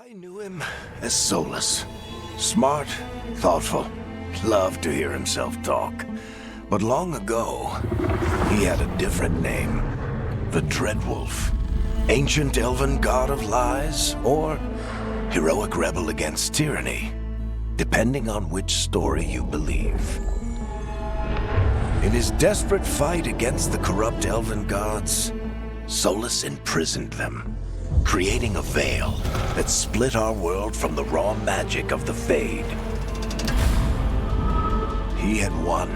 I knew him as Solus. Smart, thoughtful, loved to hear himself talk. But long ago, he had a different name. The Dreadwolf. Ancient elven god of lies, or heroic rebel against tyranny, depending on which story you believe. In his desperate fight against the corrupt elven gods, Solus imprisoned them, creating a veil that split our world from the raw magic of the Fade. He had won.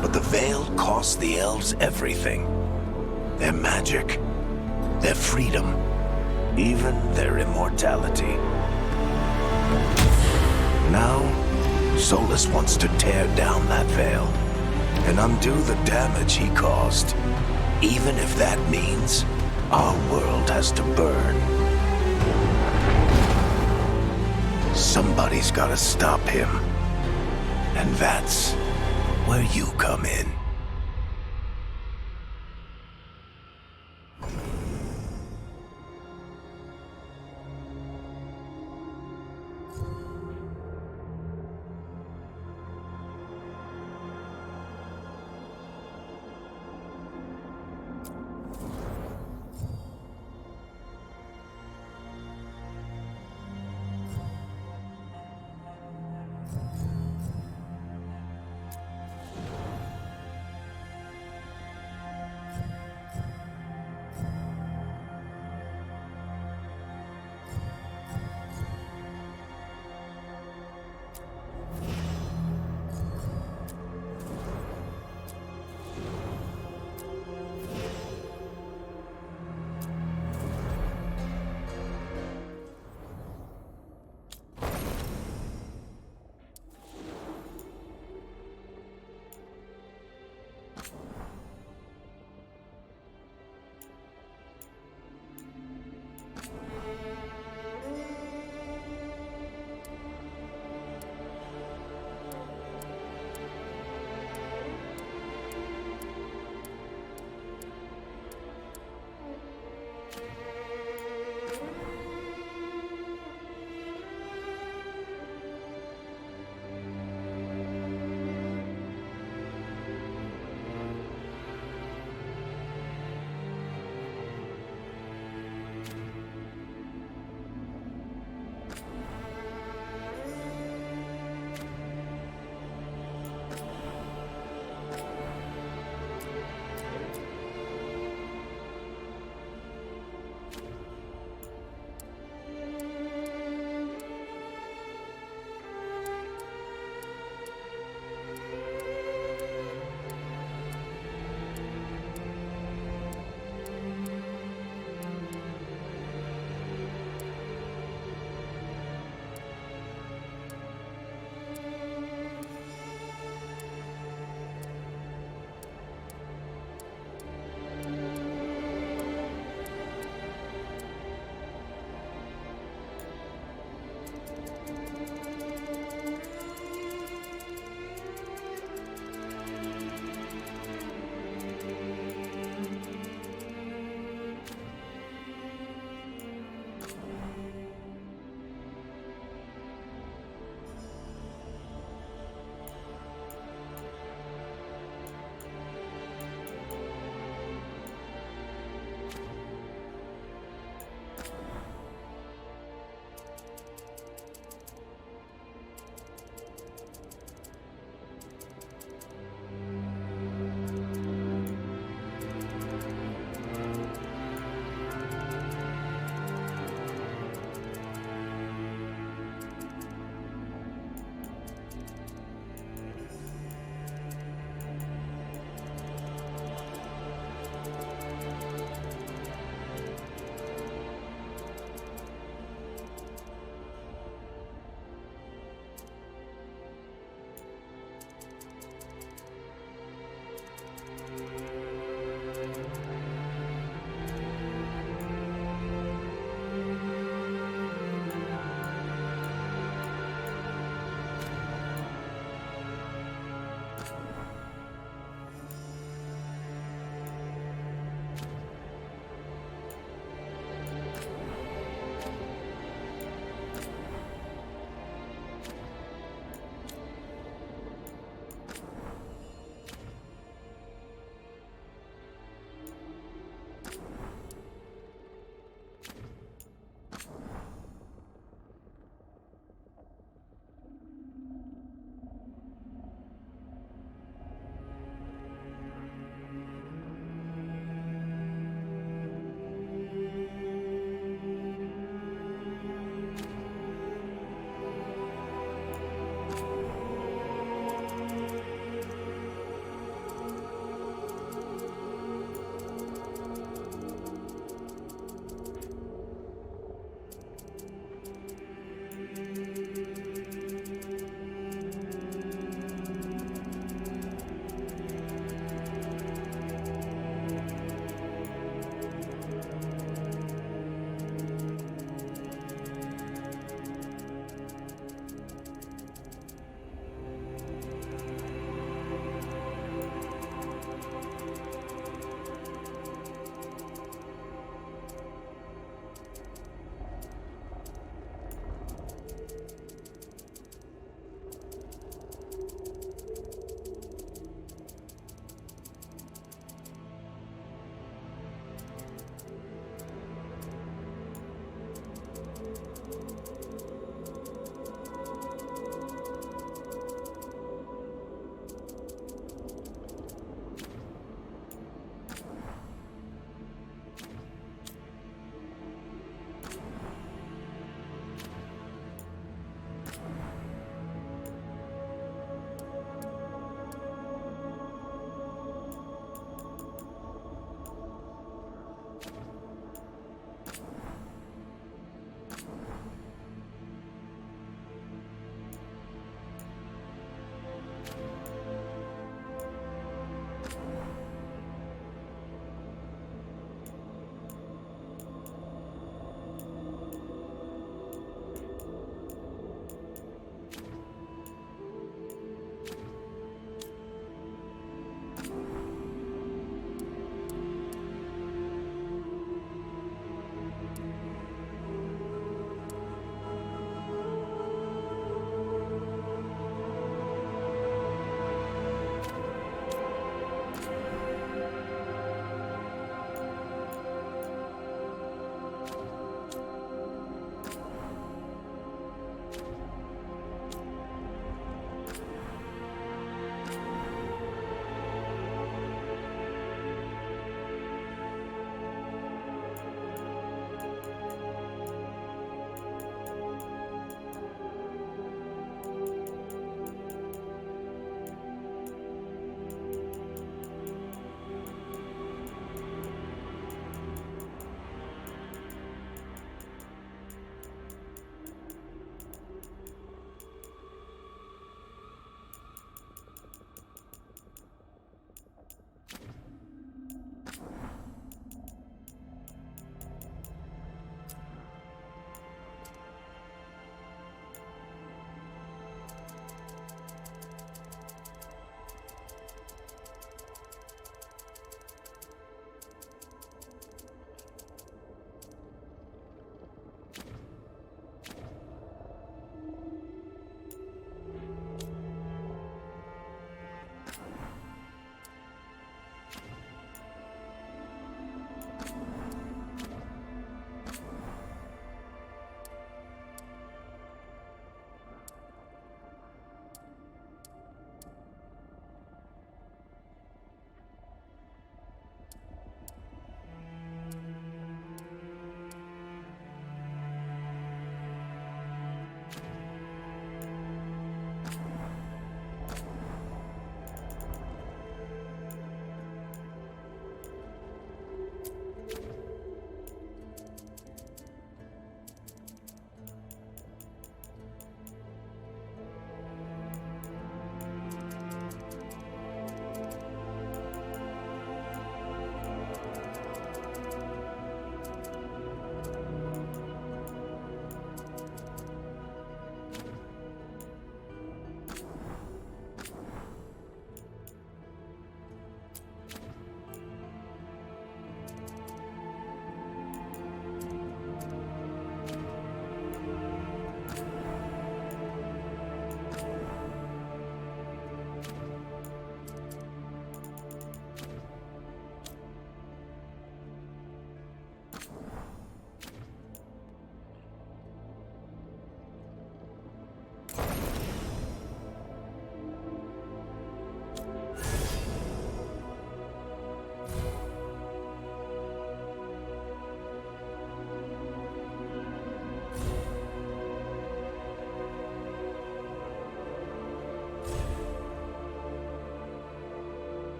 But the veil cost the elves everything. Their magic, their freedom, even their immortality. Now, Solus wants to tear down that veil and undo the damage he caused, even if that means our world has to burn. Somebody's gotta stop him, and that's where you come in.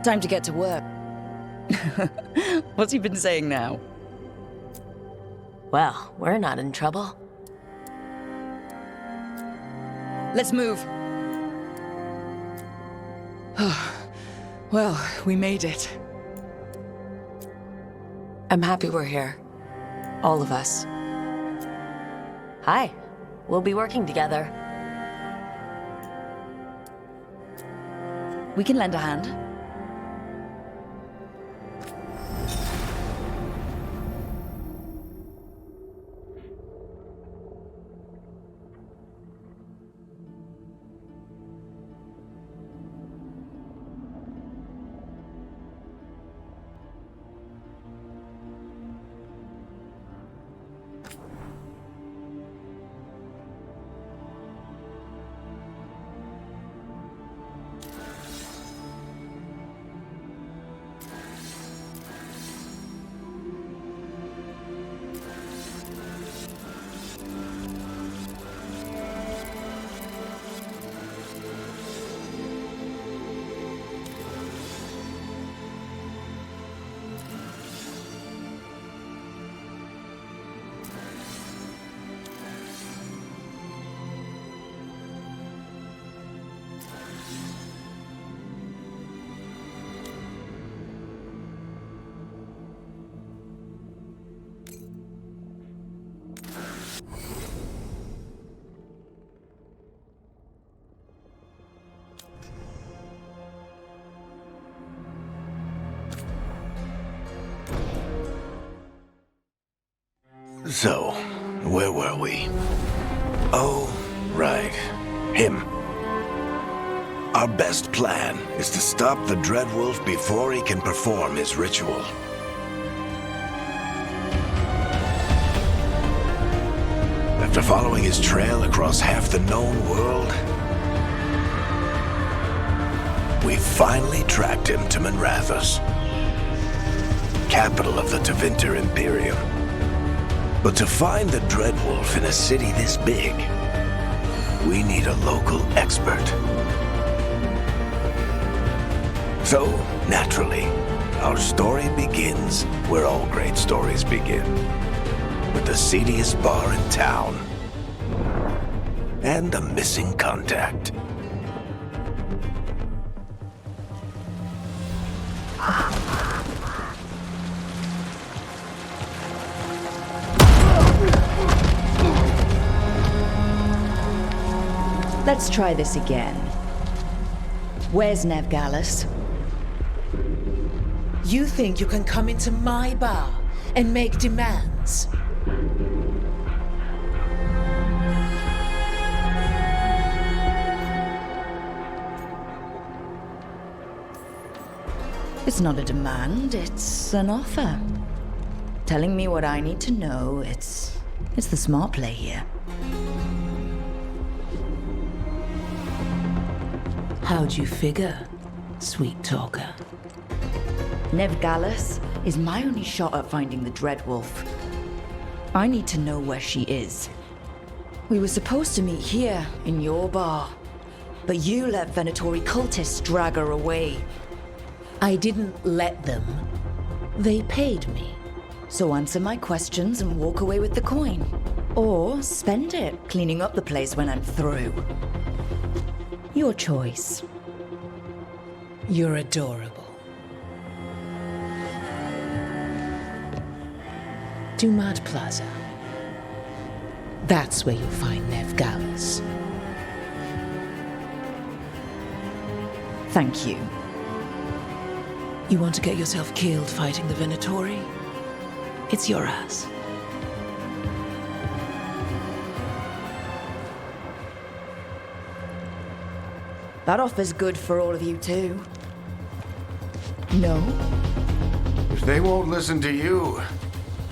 Time to get to work. What's he been saying now? Well, we're not in trouble. Let's move. Well, we made it. I'm happy we're here. All of us. Hi. We'll be working together. We can lend a hand. So, where were we? Oh, right. Him. Our best plan is to stop the Dreadwolf before he can perform his ritual. After following his trail across half the known world, we finally tracked him to Manrathus, capital of the Tevinter Imperium. But to find the Dreadwolf in a city this big, we need a local expert. So, naturally, our story begins where all great stories begin. With the seediest bar in town. And a missing contact. Let's try this again. Where's Nevgalis? You think you can come into my bar and make demands? It's not a demand, it's an offer. Telling me what I need to know, it's the smart play here. How'd you figure, sweet talker? Nevgalis is my only shot at finding the Dreadwolf. I need to know where she is. We were supposed to meet here, in your bar. But you let Venatori cultists drag her away. I didn't let them. They paid me. So answer my questions and walk away with the coin. Or spend it cleaning up the place when I'm through. Your choice. You're adorable. Dumad Plaza. That's where you'll find Nevgalis. Thank you. You want to get yourself killed fighting the Venatori? It's your ass. That offer's good for all of you too. No? If they won't listen to you,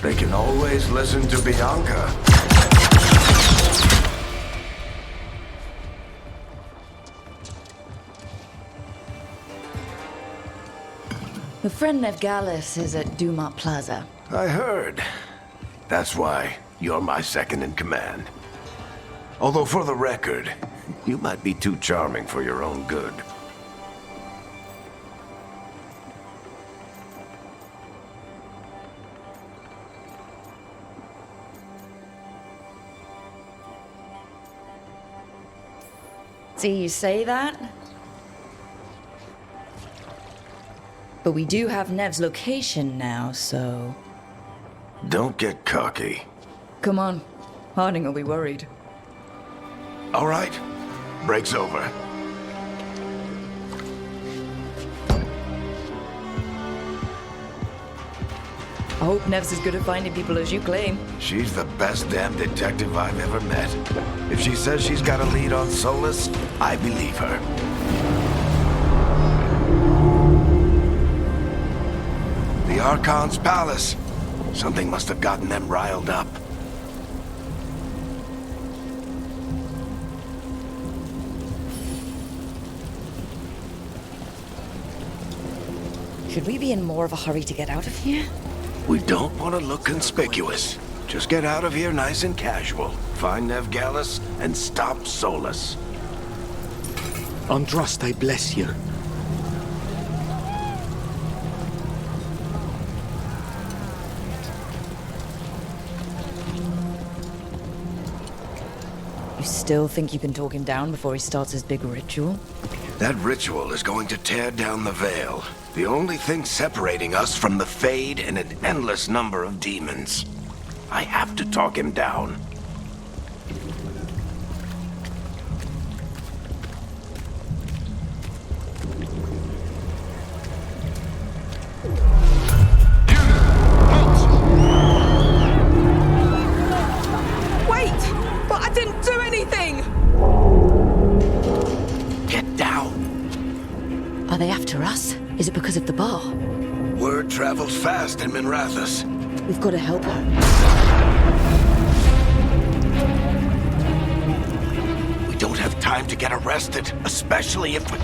they can always listen to Bianca. Your friend Nevgalis is at Dumat Plaza. I heard. That's why you're my second in command. Although for the record, you might be too charming for your own good. See, you say that? But we do have Nev's location now, so... Don't get cocky. Come on. Harding will be worried. All right. Break's over. I hope Nev's as good at finding people as you claim. She's the best damn detective I've ever met. If she says she's got a lead on Solus, I believe her. The Archon's palace. Something must have gotten them riled up. Should we be in more of a hurry to get out of here? We don't want to look conspicuous. Just get out of here nice and casual. Find Nev Gallus and stop Solus. Andraste bless you. You still think you can talk him down before he starts his big ritual? That ritual is going to tear down the veil. The only thing separating us from the Fade and an endless number of demons. I have to talk him down. Wait! But I didn't do anything! Get down. Are they after us? Is it because of the bar? Word travels fast in Minrathous. We've got to help her. We don't have time to get arrested, especially if we...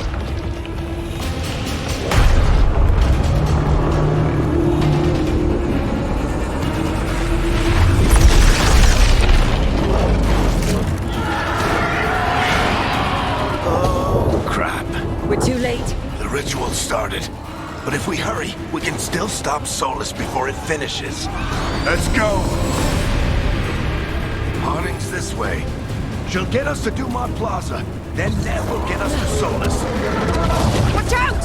Oh, crap. We're too late. The ritual started. But if we hurry, we can still stop Solus before it finishes. Let's go! Harding's this way. She'll get us to Dumont Plaza. Then Nev will get us to Solus. Watch out!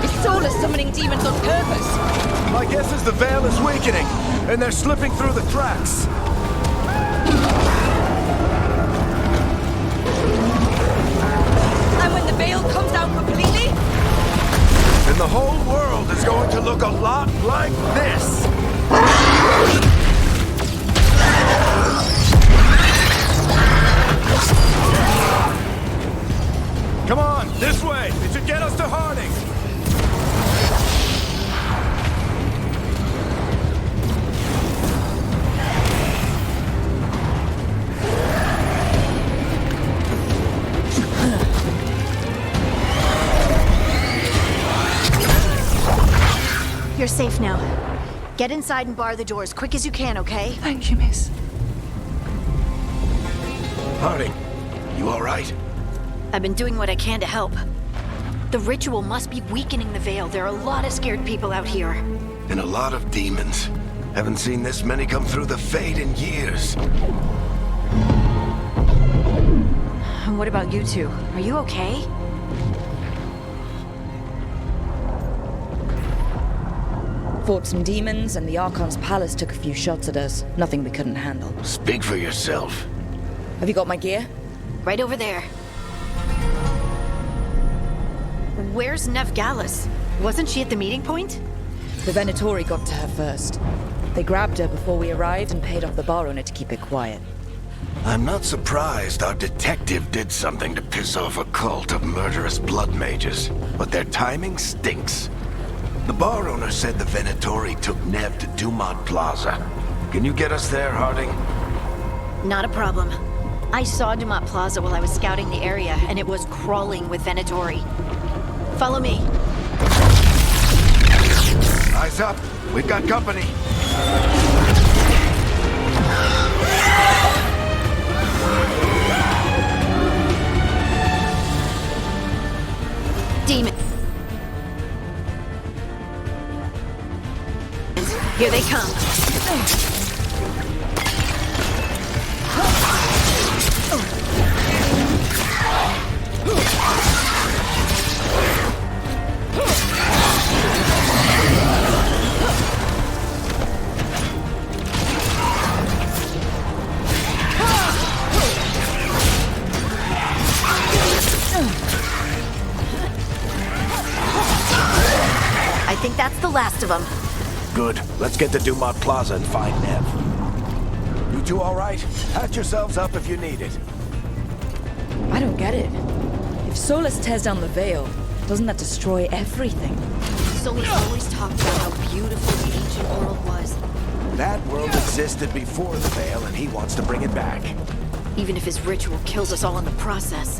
Is Solus summoning demons on purpose? My guess is the veil is weakening, and they're slipping through the cracks. And when the veil comes down completely? And the whole world is going to look a lot like this. Come on, this way. It should get us to Harding. You're safe now. Get inside and bar the door as quick as you can, okay? Thank you, miss. Harding, you all right? I've been doing what I can to help. The ritual must be weakening the veil. There are a lot of scared people out here. And a lot of demons. Haven't seen this many come through the Fade in years. And what about you two? Are you okay? Fought some demons, and the Archon's palace took a few shots at us. Nothing we couldn't handle. Speak for yourself. Have you got my gear? Right over there. Where's Nev Gallus? Wasn't she at the meeting point? The Venatori got to her first. They grabbed her before we arrived and paid off the bar owner to keep it quiet. I'm not surprised our detective did something to piss off a cult of murderous blood mages, but their timing stinks. The bar owner said the Venatori took Nev to Dumont Plaza. Can you get us there, Harding? Not a problem. I saw Dumont Plaza while I was scouting the area, and it was crawling with Venatori. Follow me. Eyes up. We've got company. Demon. Here they come. think that's the last of them. Good. Let's get to Dumont Plaza and find Nev. You two all right? Patch yourselves up if you need it. I don't get it. If Solus tears down the Veil, doesn't that destroy everything? Sully always talked about how beautiful the ancient world was. That world existed before the Veil, and he wants to bring it back. Even if his ritual kills us all in the process.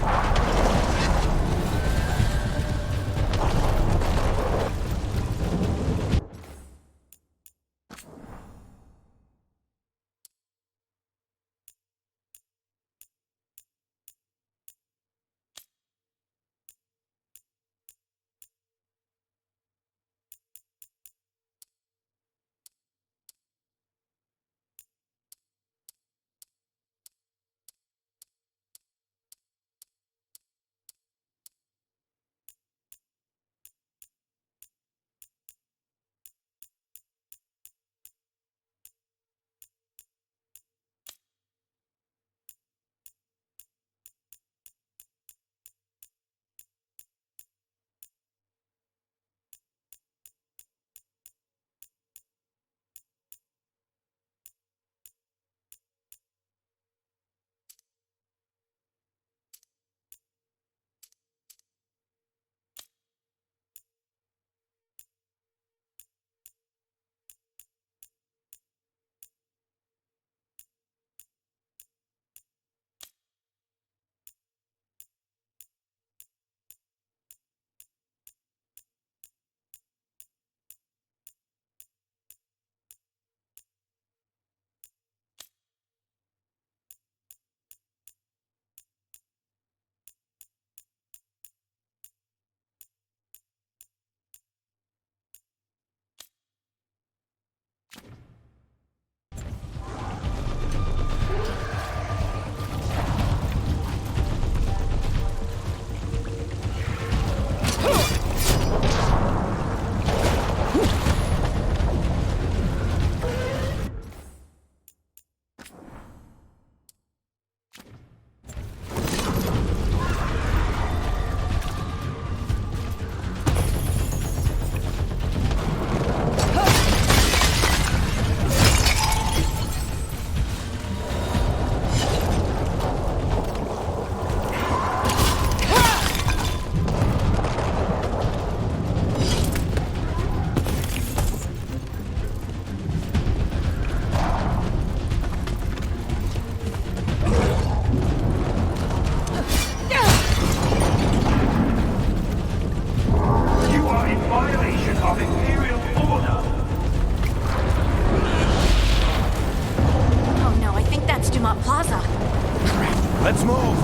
Let's move!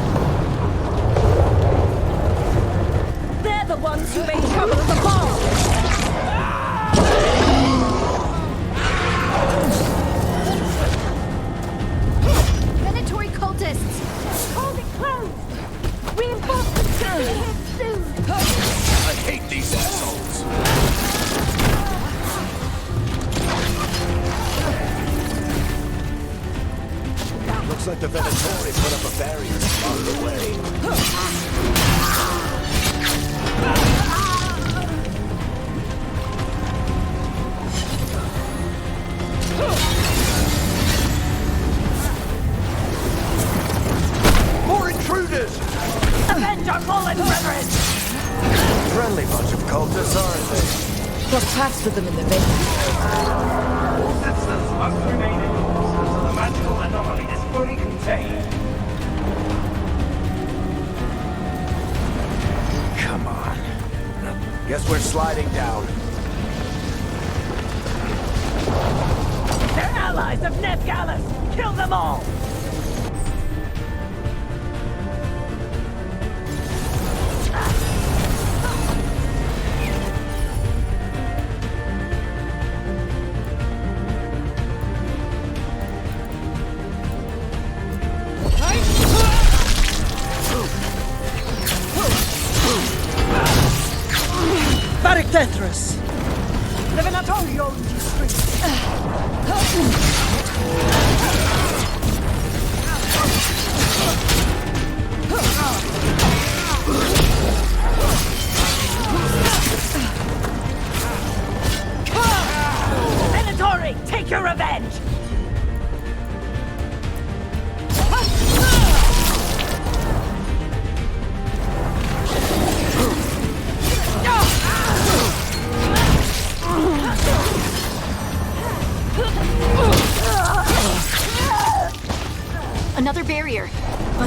They're the ones who made trouble at the bar! Venatory cultists! Hold it close! Reinforcements should be here soon! I hate these assholes! Looks like the Venatori put up a barrier to block the way. More intruders! Avenge our fallen brethren! Friendly bunch of cultists, aren't they? Cross paths with them in the veil. All systems must remain in use until the magical anomaly is fully contained. Come on. Guess we're sliding down. They're allies of Ned Gallus! Kill them all! Tetris! The Venatorio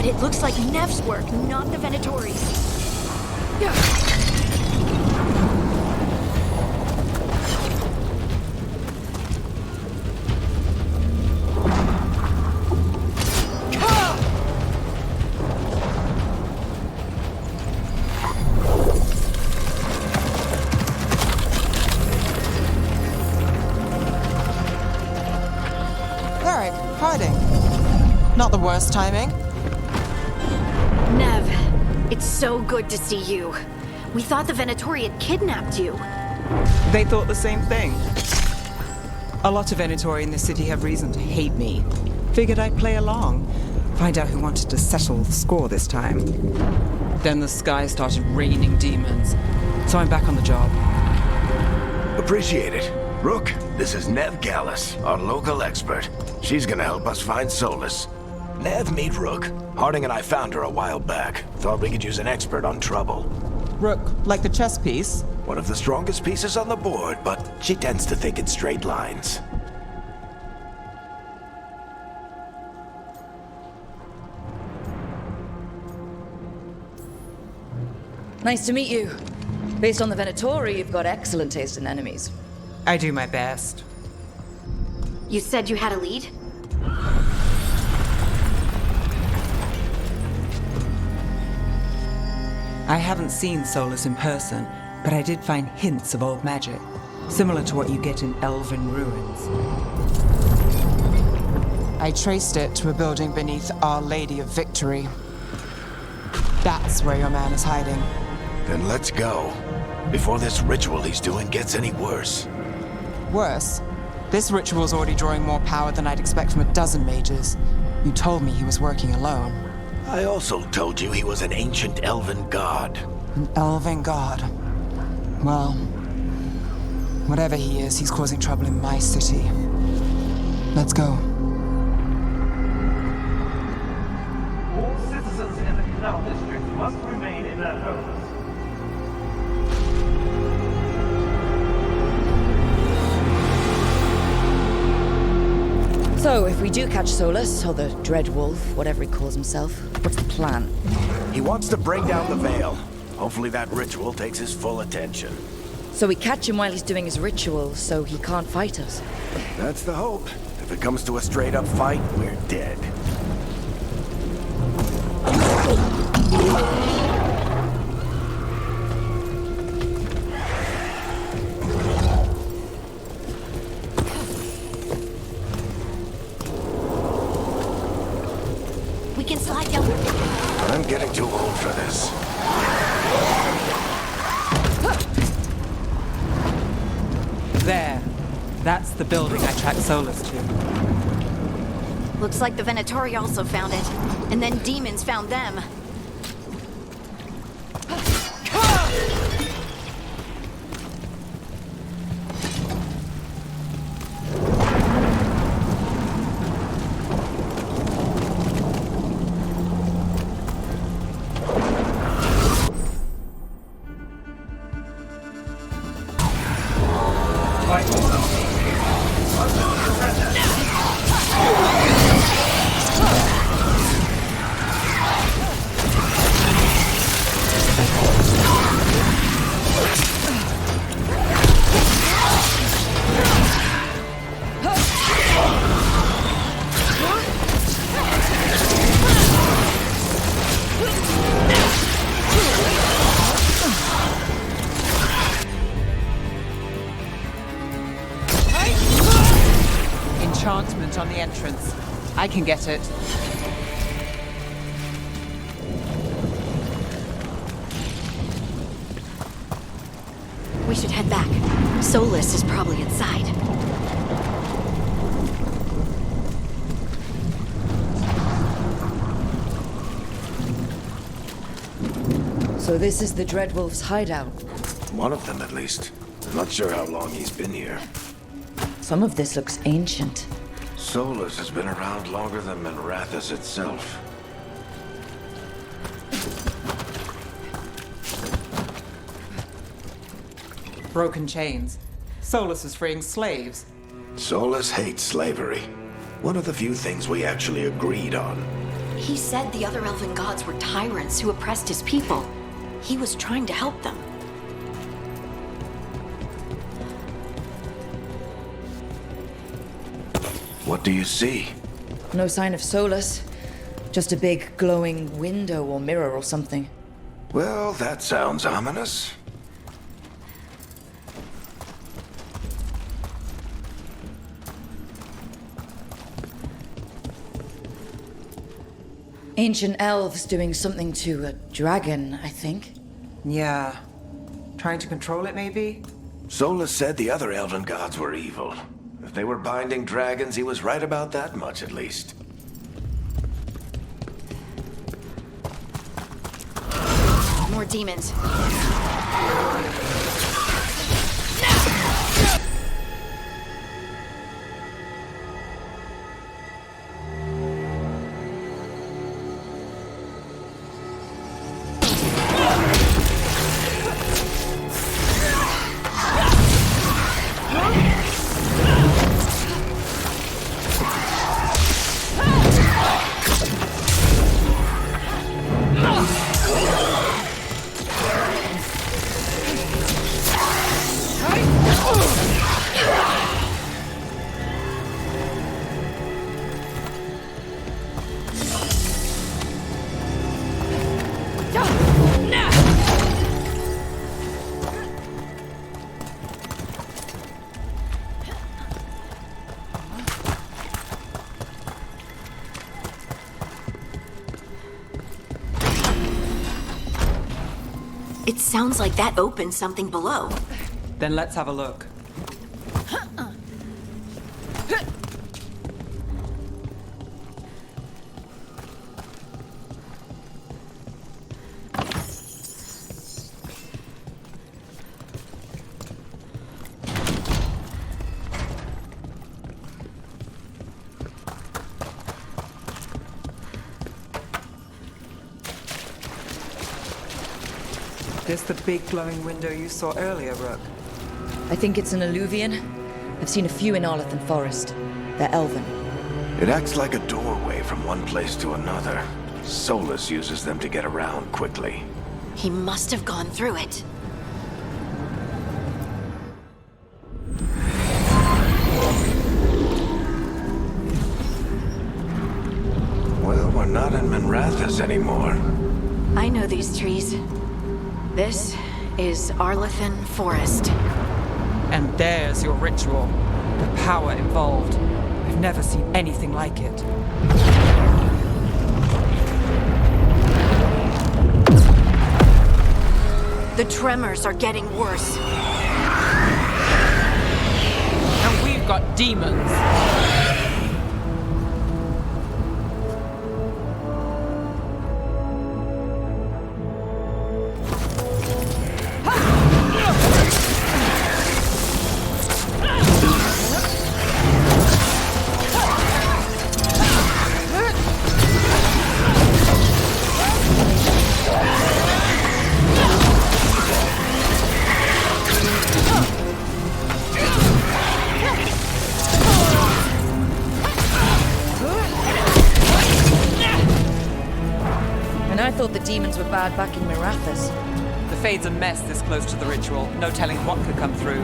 But it looks like Nev's work, not the Venatori's. Eric, hiding. Not the worst timing. Nev, it's so good to see you. We thought the Venatori had kidnapped you. They thought the same thing. A lot of Venatori in this city have reason to hate me. Figured I'd play along. Find out who wanted to settle the score this time. Then the sky started raining demons. So I'm back on the job. Appreciate it. Rook, this is Nev Gallus, our local expert. She's gonna help us find Solus. Nev, meet Rook. Harding and I found her a while back. Thought we could use an expert on trouble. Rook, like the chess piece? One of the strongest pieces on the board, but she tends to think in straight lines. Nice to meet you. Based on the Venatori, you've got excellent taste in enemies. I do my best. You said you had a lead? I haven't seen Solus in person, but I did find hints of old magic, similar to what you get in elven ruins. I traced it to a building beneath Our Lady of Victory. That's where your man is hiding. Then let's go. Before this ritual he's doing gets any worse. Worse, this ritual's already drawing more power than I'd expect from a dozen mages. You told me he was working alone. I also told you he was an ancient elven god. An elven god. Well, whatever he is, he's causing trouble in my city. Let's go. All citizens in the Canal District must remain in their homes. So, if we do catch Solus, or the Dread Wolf, whatever he calls himself, what's the plan? He wants to bring down the veil. Hopefully that ritual takes his full attention. So we catch him while he's doing his ritual, so he can't fight us. That's the hope. If it comes to a straight-up fight, we're dead. We can slide down. I'm getting too old for this. There. That's the building I tracked Solus to. Looks like the Venatori also found it. And then demons found them. Enchantment on the entrance. I can get it. We should head back. Solus is probably inside. So this is the Dread Wolf's hideout. One of them, at least. I'm not sure how long he's been here. Some of this looks ancient. Solus has been around longer than Manrathus itself. Broken chains. Solus is freeing slaves. Solus hates slavery. One of the few things we actually agreed on. He said the other elven gods were tyrants who oppressed his people. He was trying to help them. What do you see? No sign of Solus. Just a big glowing window or mirror or something. Well, that sounds ominous. Ancient elves doing something to a dragon, I think. Yeah. Trying to control it, maybe? Solus said the other elven gods were evil. If they were binding dragons, he was right about that much, at least. More demons. It sounds like that opened something below. Then let's have a look. This the big glowing window you saw earlier, Rook? I think it's an alluvian. I've seen a few in Arlethan Forest. They're elven. It acts like a doorway from one place to another. Solus uses them to get around quickly. He must have gone through it. Well, we're not in Minrathous anymore. I know these trees. This is Arlethan Forest. And there's your ritual. The power involved. I've never seen anything like it. The tremors are getting worse. And we've got demons. I thought the demons were bad back in Mirathas. The Fade's a mess this close to the ritual. No telling what could come through.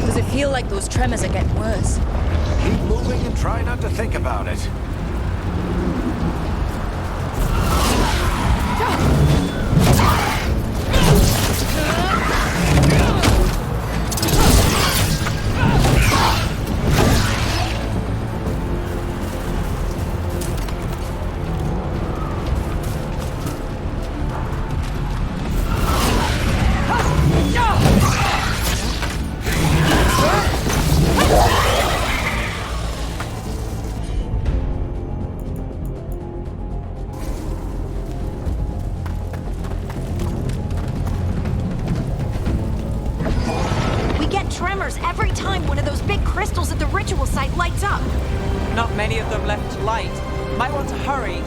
Does it feel like those tremors are getting worse? Keep moving and try not to think about it. Tremors every time one of those big crystals at the ritual site lights up. Not many of them left to light. Might want to hurry.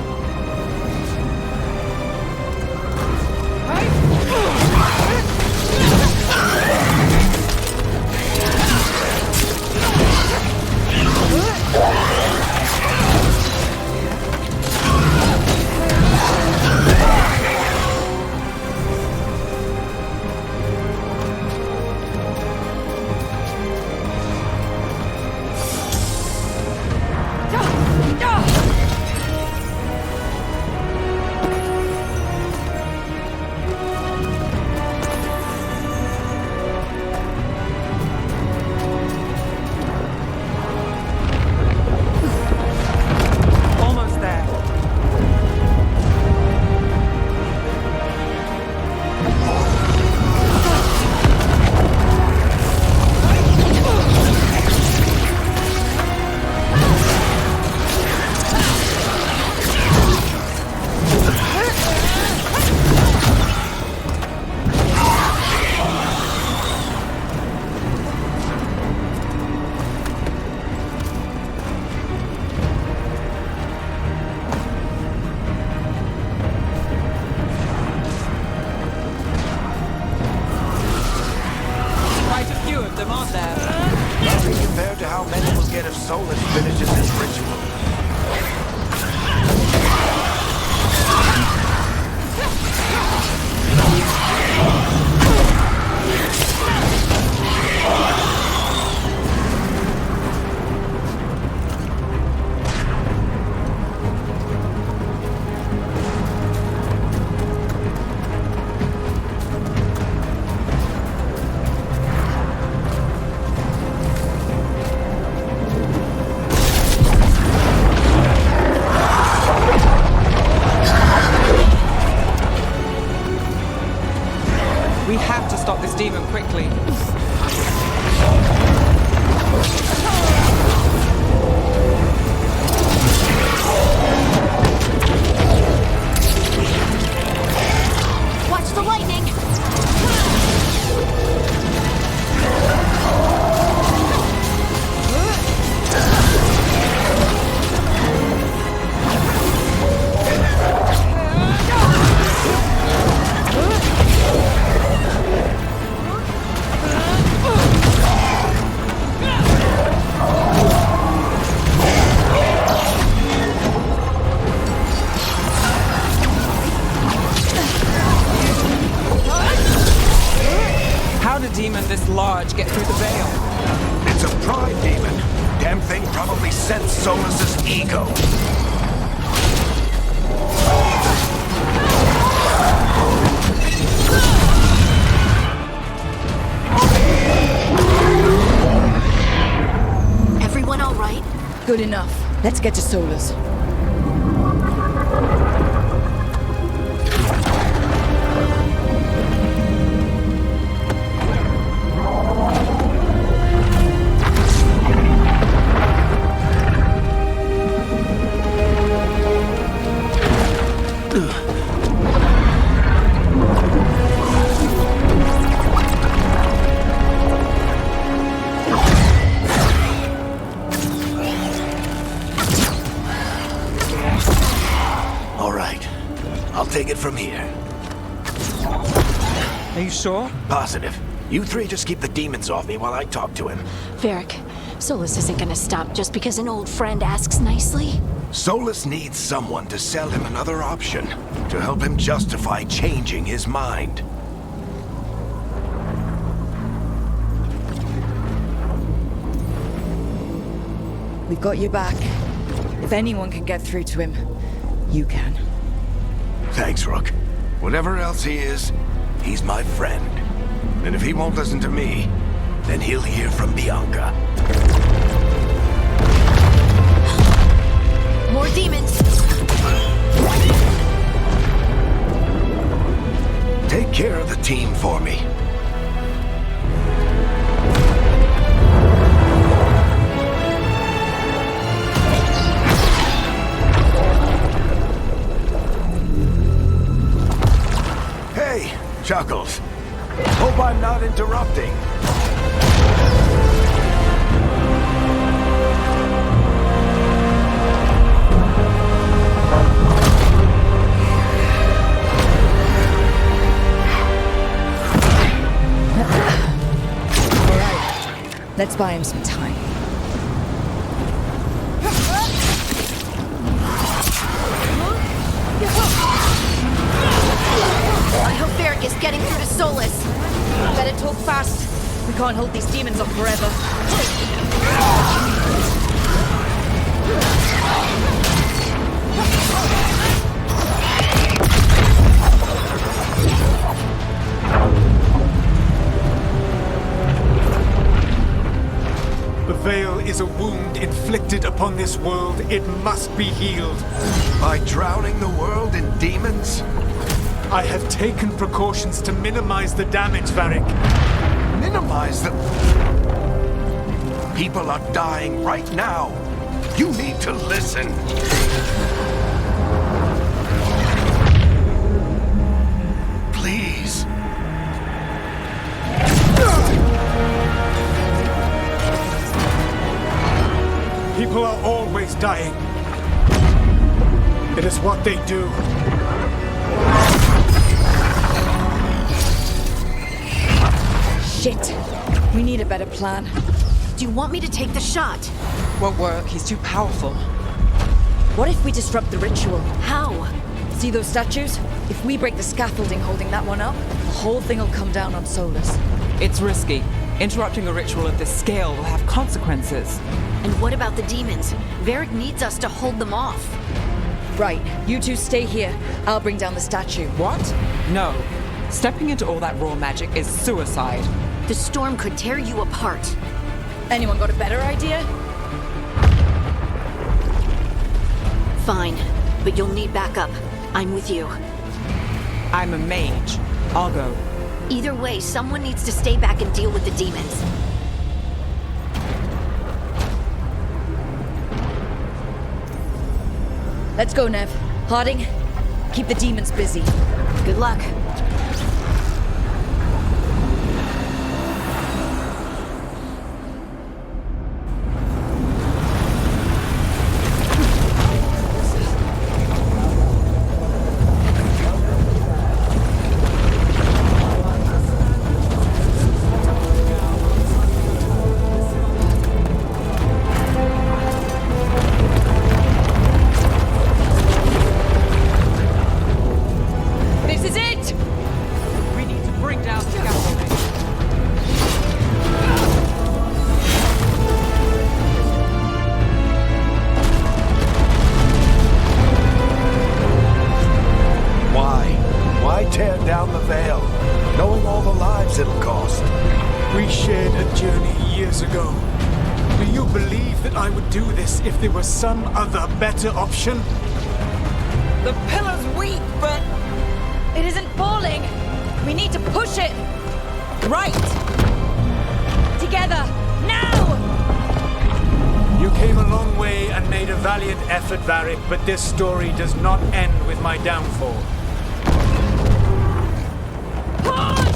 there. Nothing compared to how many will get if Solus finishes his ritual. We have to stop this demon quickly. Watch the lightning! How did a demon this large get through the veil? It's a pride demon. Damn thing probably sensed Solus's ego. Everyone all right? Good enough. Let's get to Solus. All right. I'll take it from here. Are you sure? Positive. You three just keep the demons off me while I talk to him. Varric, Solus isn't gonna stop just because an old friend asks nicely. Solus needs someone to sell him another option, to help him justify changing his mind. We've got your back. If anyone can get through to him, you can. Thanks, Rook. Whatever else he is, he's my friend. And if he won't listen to me, then he'll hear from Bianca. More demons! Take care of the team for me. Hey, Chuckles. Hope I'm not interrupting. All right. Let's buy him some time. I hope Varric is getting through to Solus. Better talk fast. We can't hold these demons off forever. The veil is a wound inflicted upon this world. It must be healed. By drowning the world in demons? I have taken precautions to minimize the damage, Varric. Minimize the... People are dying right now. You need to listen. Please. People are always dying. It is what they do. Shit. We need a better plan. Do you want me to take the shot? Won't work, he's too powerful. What if we disrupt the ritual? How? See those statues? If we break the scaffolding holding that one up, the whole thing will come down on Solus. It's risky. Interrupting a ritual of this scale will have consequences. And what about the demons? Varric needs us to hold them off. Right, you two stay here. I'll bring down the statue. What? No. Stepping into all that raw magic is suicide. The storm could tear you apart. Anyone got a better idea? Fine, but you'll need backup. I'm with you. I'm a mage. I'll go. Either way, someone needs to stay back and deal with the demons. Let's go, Nev. Harding, keep the demons busy. Good luck. This is it! We need to bring down the scaffolding. Why tear down the veil, knowing all the lives it'll cost? We shared a journey years ago. Do you believe that I would do this if there was some other better option? The pillar's weak, but... It isn't falling! We need to push it! Right! Together! Now! You came a long way and made a valiant effort, Varric, but this story does not end with my downfall. Push!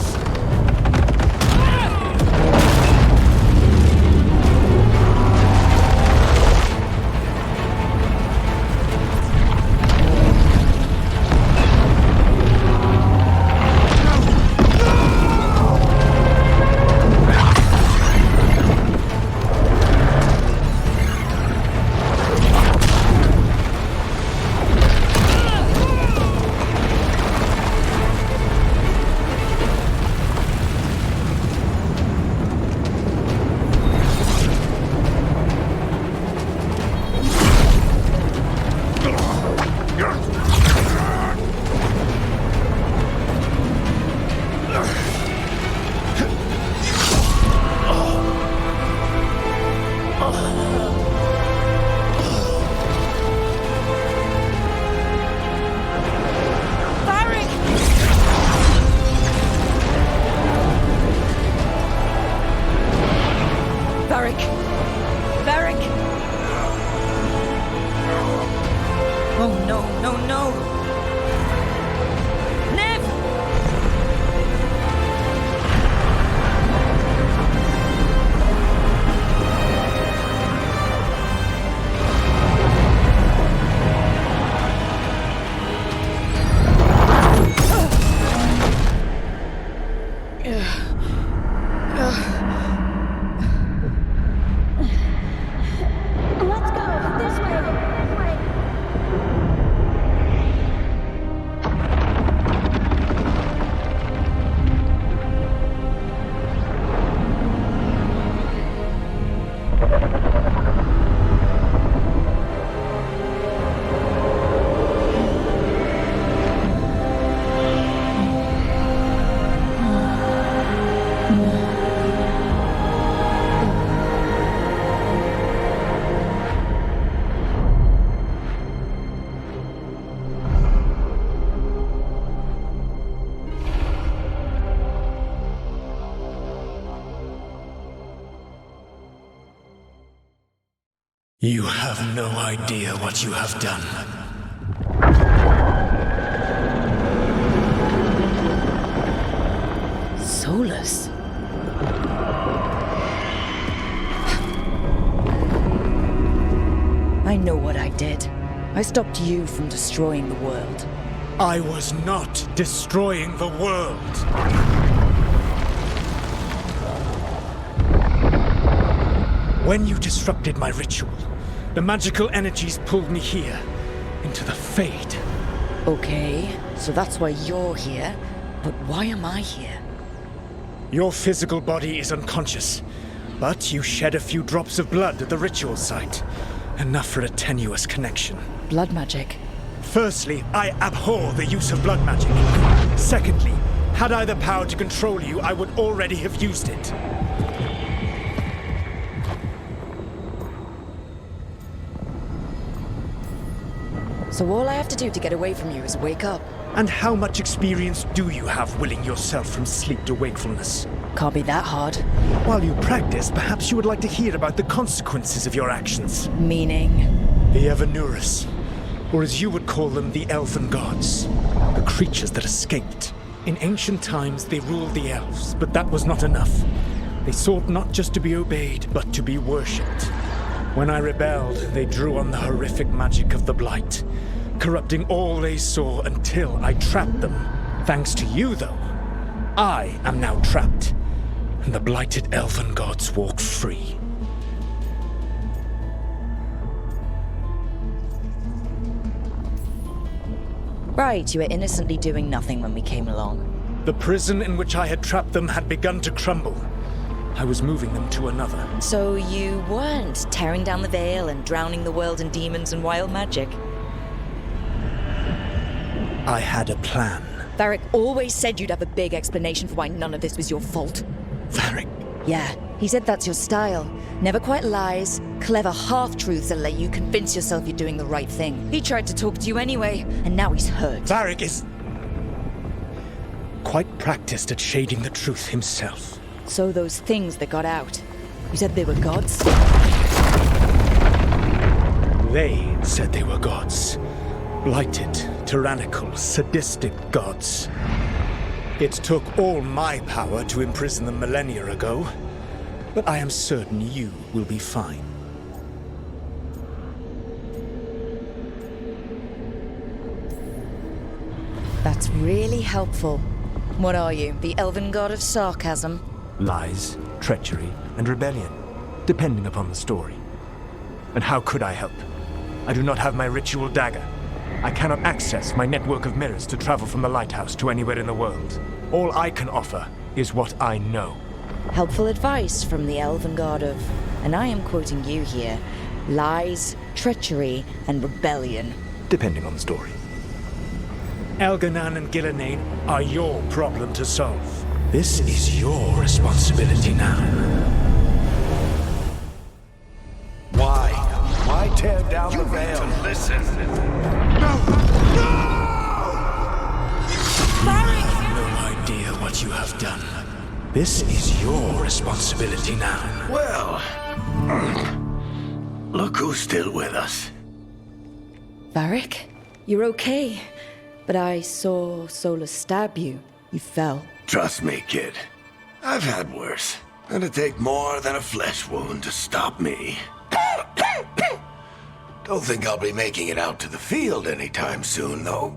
You have no idea what you have done. Solus? I know what I did. I stopped you from destroying the world. I was not destroying the world. When you disrupted my ritual, the magical energies pulled me here, into the Fade. Okay, so that's why you're here. But why am I here? Your physical body is unconscious, but you shed a few drops of blood at the ritual site. Enough for a tenuous connection. Blood magic. Firstly, I abhor the use of blood magic. Secondly, had I the power to control you, I would already have used it. So all I have to do to get away from you is wake up. And how much experience do you have willing yourself from sleep to wakefulness? Can't be that hard. While you practice, perhaps you would like to hear about the consequences of your actions. Meaning? The Evanurus, or as you would call them, the Elven Gods. The creatures that escaped. In ancient times, they ruled the elves, but that was not enough. They sought not just to be obeyed, but to be worshipped. When I rebelled, they drew on the horrific magic of the Blight, corrupting all they saw until I trapped them. Thanks to you, though, I am now trapped, and the blighted Elven Gods walk free. Right, you were innocently doing nothing when we came along. The prison in which I had trapped them had begun to crumble. I was moving them to another. So you weren't tearing down the veil and drowning the world in demons and wild magic? I had a plan. Varric always said you'd have a big explanation for why none of this was your fault. Varric? Yeah, he said that's your style. Never quite lies, clever half-truths that let you convince yourself you're doing the right thing. He tried to talk to you anyway, and now he's hurt. Varric is quite practiced at shading the truth himself. So those things that got out, you said they were gods? They said they were gods. Blighted, tyrannical, sadistic gods. It took all my power to imprison them millennia ago, but I am certain you will be fine. That's really helpful. What are you, the elven god of sarcasm? Lies, treachery, and rebellion, depending upon the story. And how could I help? I do not have my ritual dagger. I cannot access my network of mirrors to travel from the lighthouse to anywhere in the world. All I can offer is what I know. Helpful advice from the elven god of, and I am quoting you here, lies, treachery, and rebellion. Depending on the story. Elganan and Gillenane are your problem to solve. This is your responsibility now. Why tear down the veil? Listen. No idea what you have done. This is your responsibility now. Well, look who's still with us. Varric, you're okay. But I saw Solus stab you. You fell. Trust me, kid. I've had worse. It'd take more than a flesh wound to stop me. Don't think I'll be making it out to the field anytime soon, though.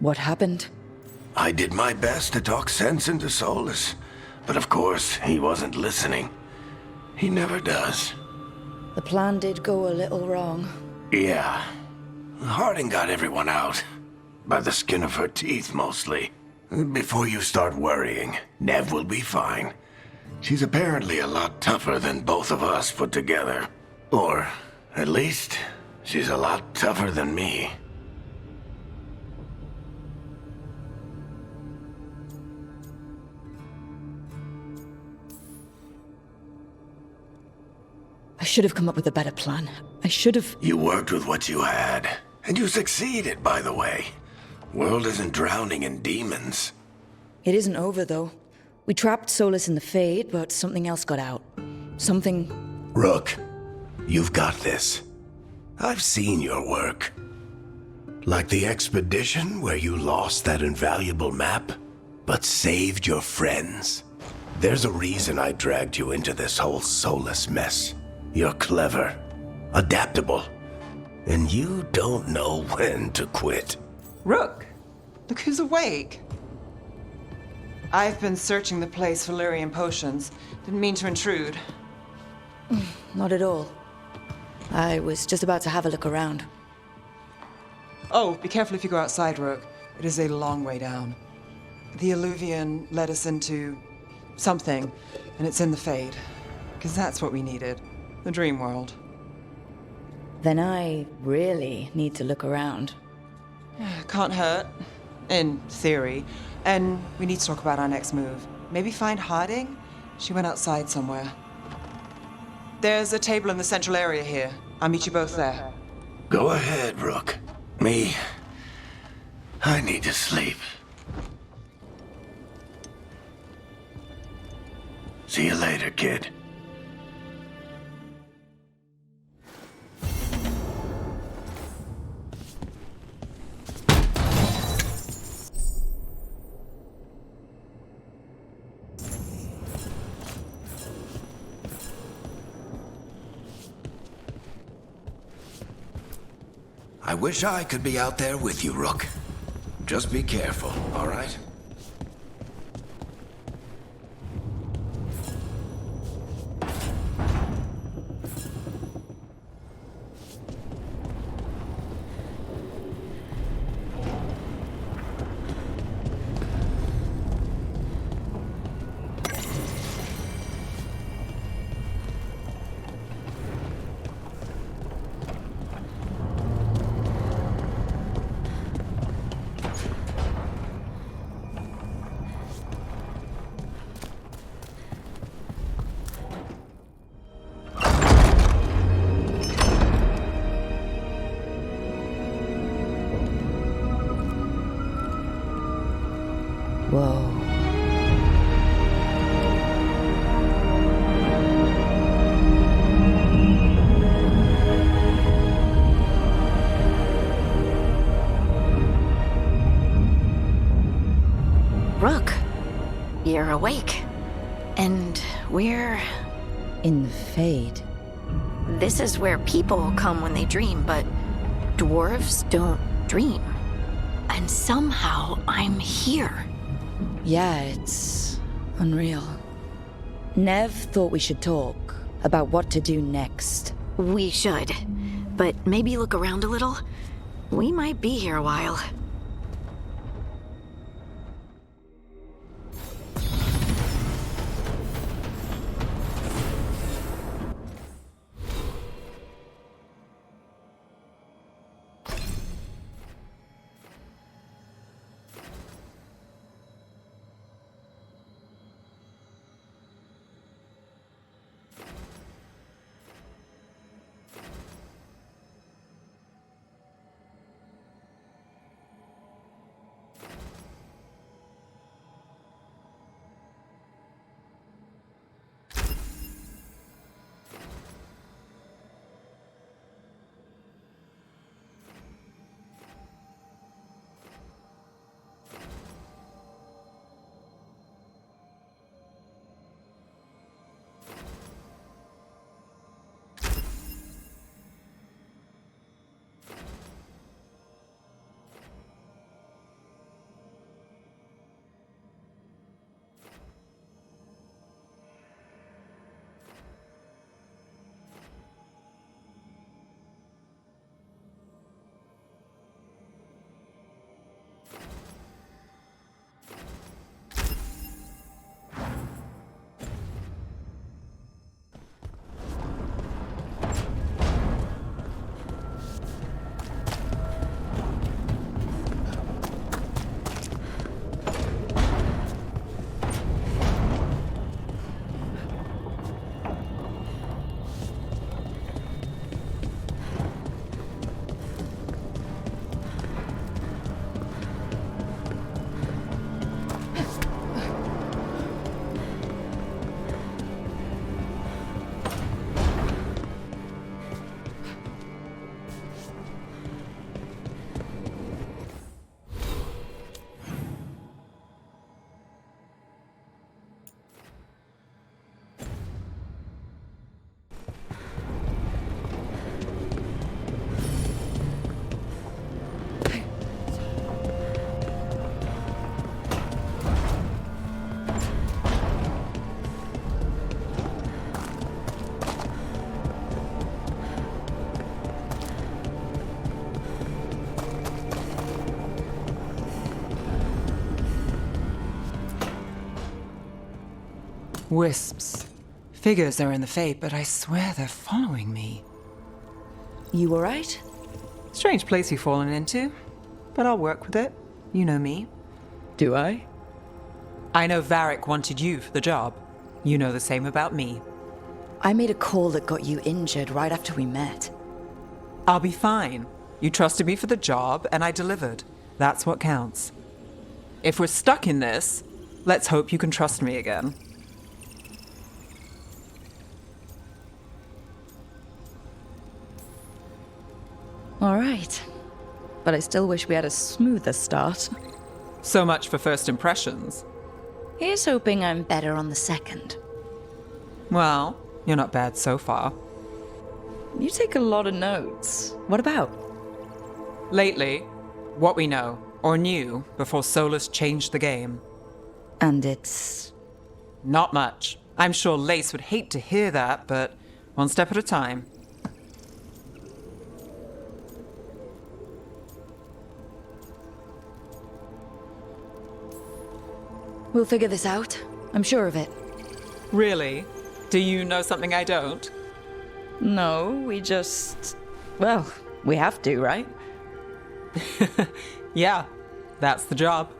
What happened? I did my best to talk sense into Solus, but of course, he wasn't listening. He never does. The plan did go a little wrong. Yeah. Harding got everyone out. By the skin of her teeth, mostly. Before you start worrying, Nev will be fine. She's apparently a lot tougher than both of us put together. Or, at least, she's a lot tougher than me. I should have come up with a better plan. I should have... You worked with what you had. And you succeeded, by the way. World isn't drowning in demons. It isn't over, though. We trapped Solus in the Fade, but something else got out. Something... Rook, you've got this. I've seen your work. Like the expedition where you lost that invaluable map, but saved your friends. There's a reason I dragged you into this whole Solus mess. You're clever, adaptable, and you don't know when to quit. Rook, Look who's awake. I've been searching the place for Lyrian potions. Didn't mean to intrude. Not at all. I was just about to have a look around. Oh, be careful if you go outside, Rook. It is a long way down. The Illuvian led us into something, and it's in the Fade. Because that's what we needed. The dream world. Then I really need to look around. Can't hurt. In theory. And we need to talk about our next move. Maybe find Harding? She went outside somewhere. There's a table in the central area here. I'll meet you both there. Go ahead, Rook. Me, I need to sleep. See you later, kid. I wish I could be out there with you, Rook. Just be careful, all right? Whoa. Rook, you're awake. And we're... In the Fade. This is where people come when they dream, but dwarves don't dream. And somehow I'm here. Yeah, it's unreal. Nev thought we should talk about what to do next. We should. But maybe look around a little. We might be here a while. Wisps. Figures are in the Fate, but I swear they're following me. You alright? Strange place you've fallen into, but I'll work with it. You know me. Do I? I know Varric wanted you for the job. You know the same about me. I made a call that got you injured right after we met. I'll be fine. You trusted me for the job, and I delivered. That's what counts. If we're stuck in this, let's hope you can trust me again. Alright. But I still wish we had a smoother start. So much for first impressions. Here's hoping I'm better on the second. Well, you're not bad so far. You take a lot of notes. What about? Lately, what we know, or knew, before Solus changed the game. And it's... Not much. I'm sure Lace would hate to hear that, but one step at a time. We'll figure this out. I'm sure of it. Really? Do you know something I don't? No, we just... Well, we have to, right? Yeah, that's the job.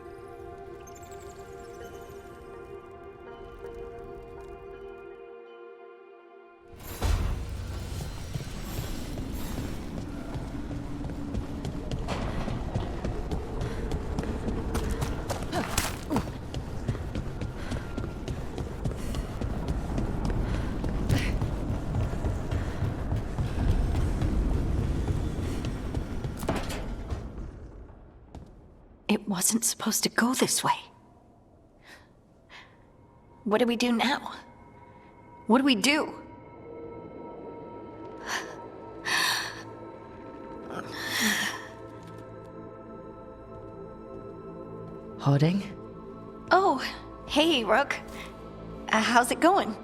It wasn't supposed to go this way. What do we do now? What do we do? Harding? Oh, hey, Rook. How's it going?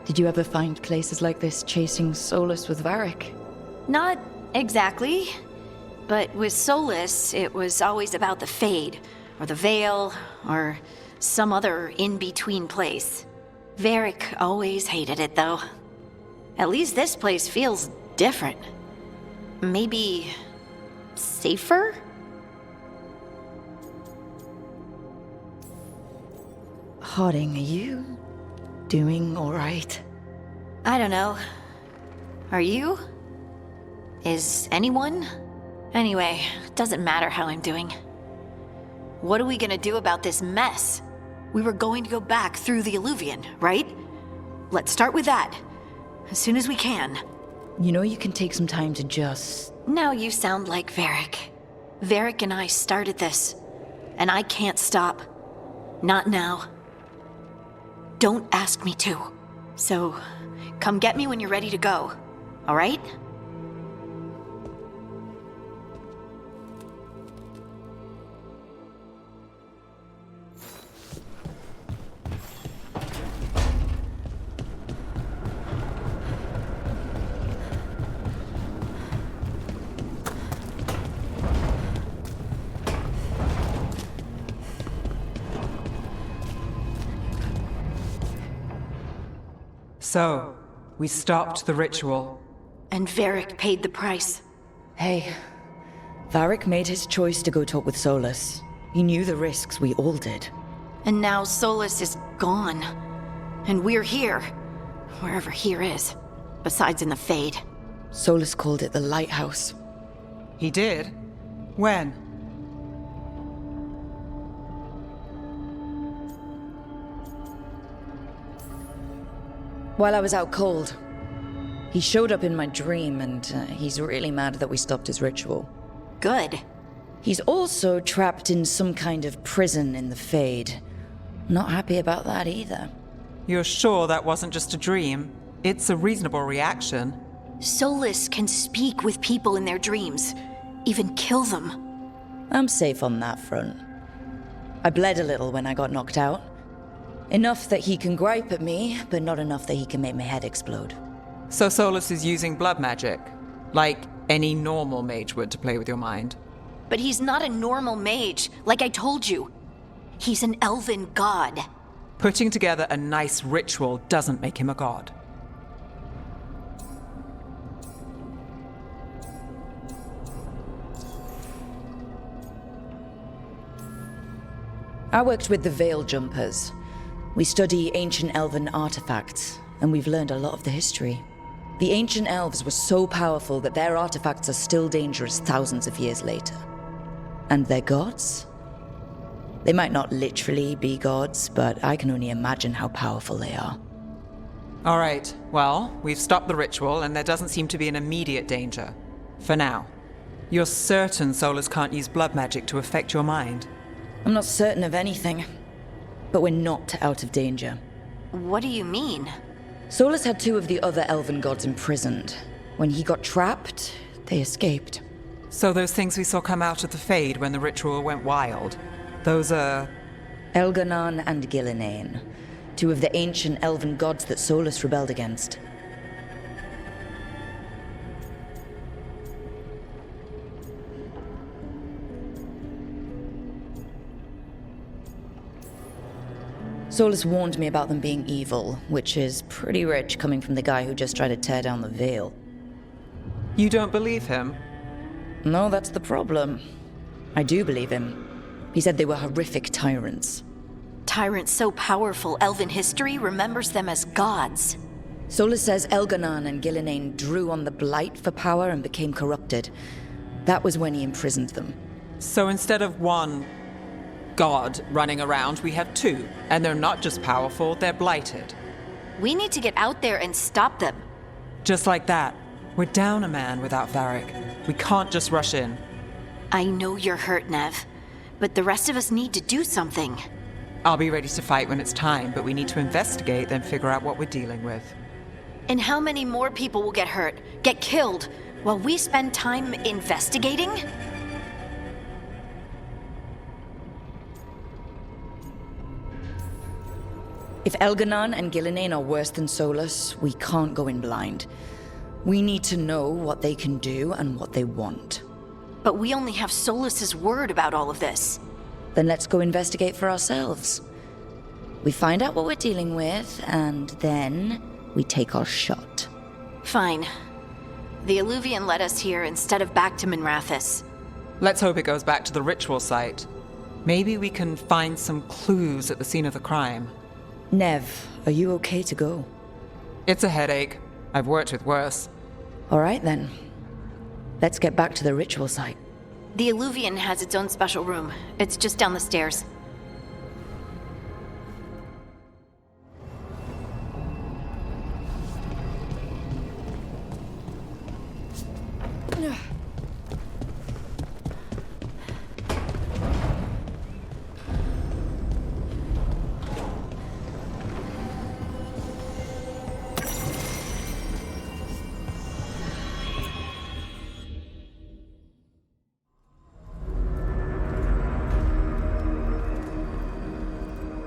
Did you ever find places like this chasing Solus with Varric? Not exactly. But with Solus, it was always about the Fade, or the Veil, or some other in-between place. Varric always hated it, though. At least this place feels different. Maybe... safer? Harding, are you doing alright? I don't know. Are you? Is anyone? Anyway, doesn't matter how I'm doing. What are we gonna do about this mess? We were going to go back through the Illuvian, right? Let's start with that. As soon as we can. You know you can take some time to just... Now you sound like Varric. Varric and I started this. And I can't stop. Not now. Don't ask me to. So, come get me when you're ready to go. All right? So, we stopped the ritual. And Varric paid the price. Hey, Varric made his choice to go talk with Solus. He knew the risks, we all did. And now Solus is gone. And we're here. Wherever here is. Besides in the Fade. Solus called it the Lighthouse. He did? When? While I was out cold. He showed up in my dream, and he's really mad that we stopped his ritual. Good. He's also trapped in some kind of prison in the Fade. Not happy about that either. You're sure that wasn't just a dream? It's a reasonable reaction. Solus can speak with people in their dreams. Even kill them. I'm safe on that front. I bled a little when I got knocked out. Enough that he can gripe at me, but not enough that he can make my head explode. So Solus is using blood magic? Like any normal mage would to play with your mind. But he's not a normal mage, like I told you. He's an elven god. Putting together a nice ritual doesn't make him a god. I worked with the Veil Jumpers. We study ancient elven artifacts, and we've learned a lot of the history. The ancient elves were so powerful that their artifacts are still dangerous thousands of years later. And their gods? They might not literally be gods, but I can only imagine how powerful they are. All right, well, we've stopped the ritual, and there doesn't seem to be an immediate danger. For now. You're certain Solus can't use blood magic to affect your mind? I'm not certain of anything, but we're not out of danger. What do you mean? Solus had two of the other elven gods imprisoned. When he got trapped, they escaped. So those things we saw come out of the Fade when the ritual went wild, those are... Elganon and Gillinane, two of the ancient elven gods that Solus rebelled against. Solus warned me about them being evil, which is pretty rich coming from the guy who just tried to tear down the Veil. You don't believe him? No, that's the problem. I do believe him. He said they were horrific tyrants. Tyrants so powerful, elven history remembers them as gods. Solus says Elganon and Gillinane drew on the Blight for power and became corrupted. That was when he imprisoned them. So instead of one god running around, we have two. And they're not just powerful, they're blighted. We need to get out there and stop them. Just like that. We're down a man without Varric. We can't just rush in. I know you're hurt, Nev, but the rest of us need to do something. I'll be ready to fight when it's time, but we need to investigate, then figure out what we're dealing with. And how many more people will get hurt, get killed, while we spend time investigating? If Elganon and Gillinane are worse than Solus, we can't go in blind. We need to know what they can do and what they want. But we only have Solus's word about all of this. Then let's go investigate for ourselves. We find out what we're dealing with, and then we take our shot. Fine. The Illuvian led us here instead of back to Minrathous. Let's hope it goes back to the ritual site. Maybe we can find some clues at the scene of the crime. Nev, are you okay to go? It's a headache. I've worked with worse. All right then. Let's get back to the ritual site. The Illuvian has its own special room. It's just down the stairs.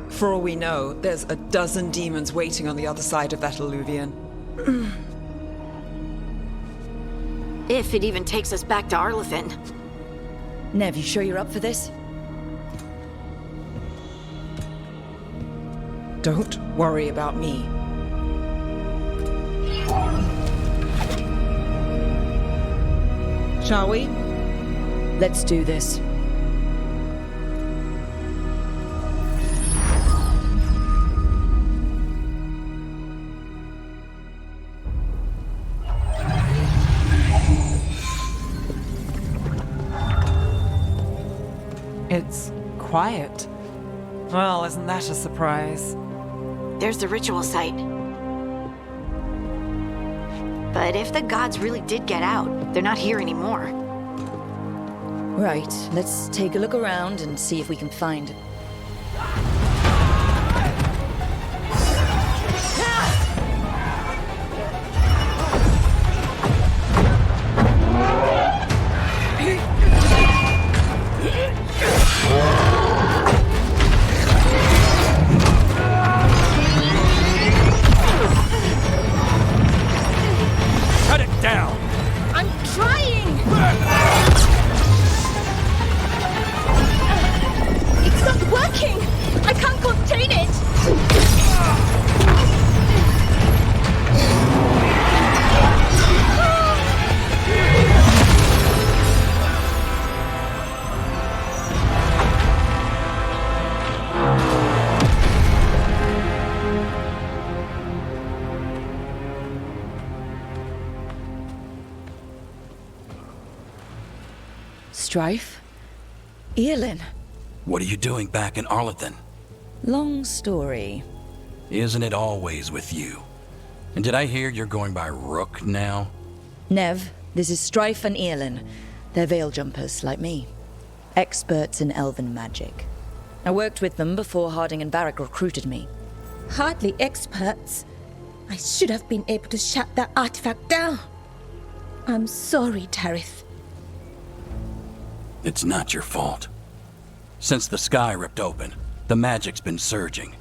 For all we know, there's a dozen demons waiting on the other side of that Illuvian. If it even takes us back to Arlithin. Nev, you sure you're up for this? Don't worry about me. Shall we? Let's do this. It's quiet. Well, isn't that a surprise? There's the ritual site. But if the gods really did get out, they're not here anymore. Right, let's take a look around and see if we can find... Cut it down! I'm Strife? Earlin? What are you doing back in Arlethan? Long story. Isn't it always with you? And did I hear you're going by Rook now? Nev, this is Strife and Earlin. They're veil jumpers, like me. Experts in elven magic. I worked with them before Harding and Varric recruited me. Hardly experts. I should have been able to shut that artifact down. I'm sorry, Tarith. It's not your fault. Since the sky ripped open, the magic's been surging.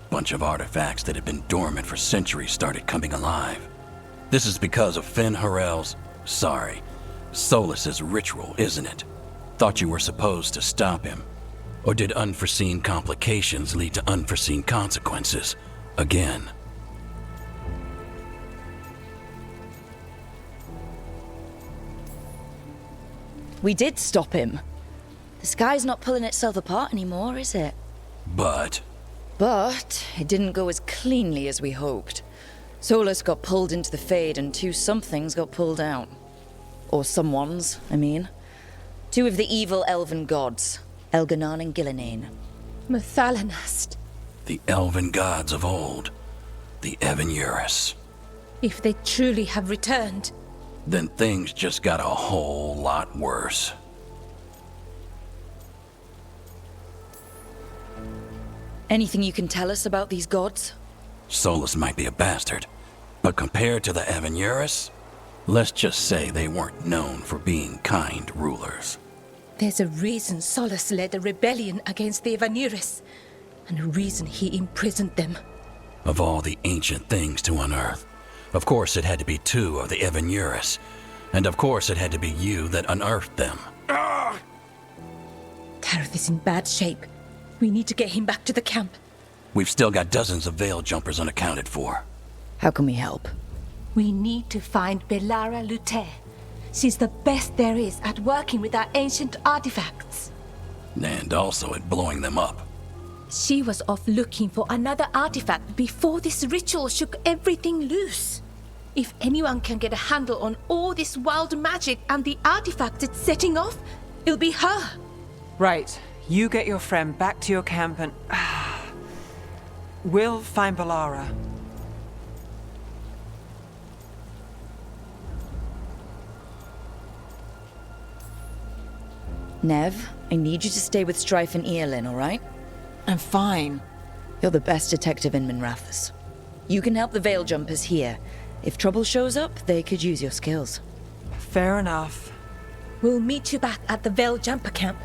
Bunch of artifacts that had been dormant for centuries started coming alive. This is because of Finn Harel's, Solas's ritual, isn't it? Thought you were supposed to stop him. Or did unforeseen complications lead to unforeseen consequences? Again. We did stop him. The sky's not pulling itself apart anymore, is it? But it didn't go as cleanly as we hoped. Solas got pulled into the Fade and 2 somethings got pulled out. Or someones, I mean. 2 of the evil elven gods, Elganon and Gillinane. Mathalanast. the elven gods of old, the Evan-Urus. If they truly have returned, Then things just got a whole lot worse. Anything you can tell us about these gods? Solus might be a bastard, but compared to the Evan-Urus, let's just say they weren't known for being kind rulers. there's a reason Solus led a rebellion against the Evan-Urus, and a reason he imprisoned them. Of all the ancient things to unearth, of course it had to be 2 of the Evan-Urus, and of course it had to be you that unearthed them. Tareth is in bad shape. We need to get him back to the camp. We've still got dozens of veil jumpers unaccounted for. How can we help? We need to find Belara Lute. She's the best there is at working with our ancient artifacts. And also at blowing them up. She was off looking for another artifact before this ritual shook everything loose. If anyone can get a handle on all this wild magic and the artifact it's setting off, it'll be her. Right. You get your friend back to your camp and... we'll find Belara. Nev, I need you to stay with Strife and Eolin, all right? I'm fine. You're the best detective in Minrathous. You can help the Veil Jumpers here. If trouble shows up, they could use your skills. Fair enough. We'll meet you back at the Veil Jumper camp.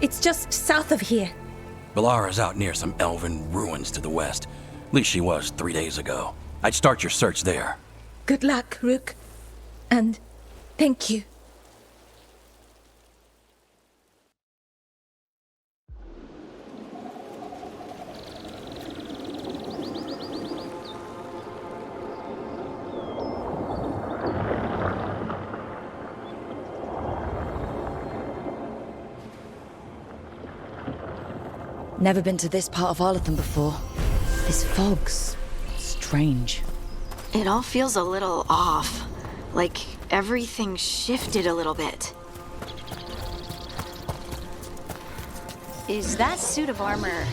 It's just south of here. Belara's out near some elven ruins to the west. At least she was 3 days ago. I'd start your search there. Good luck, Rook. And thank you. Never been to this part of Arlethan before. This fog's strange. It all feels a little off. Like everything shifted a little bit. Is that suit of armor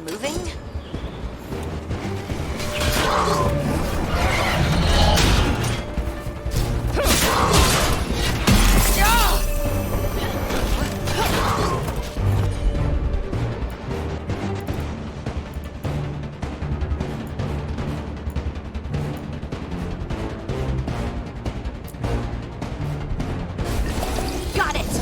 moving? Got it!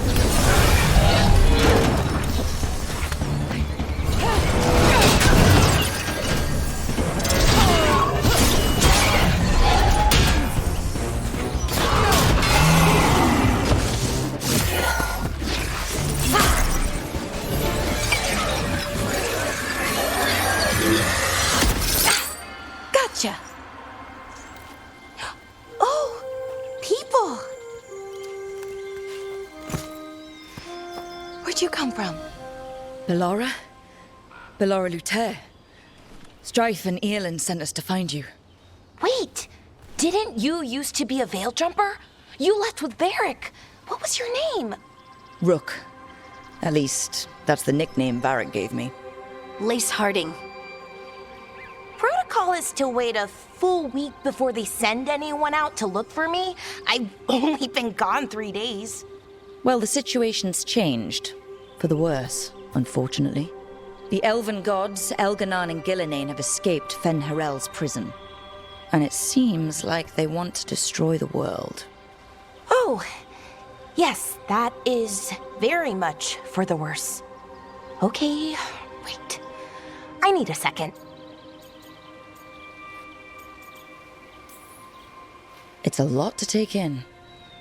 Gotcha! Oh, people! Where'd you come from? Belara? Belara Lute. Strife and Eolin sent us to find you. Wait! Didn't you used to be a veil jumper? You left with Varric. What was your name? Rook. At least, that's the nickname Varric gave me. Lace Harding. Protocol is to wait a full week before they send anyone out to look for me. I've only been gone 3 days. Well, the situation's changed. For the worse, unfortunately. The elven gods, Elganan and Gillinane, have escaped Fen'Harel's prison. And it seems like they want to destroy the world. Oh, yes, that is very much for the worse. Okay, wait. I need a second. It's a lot to take in.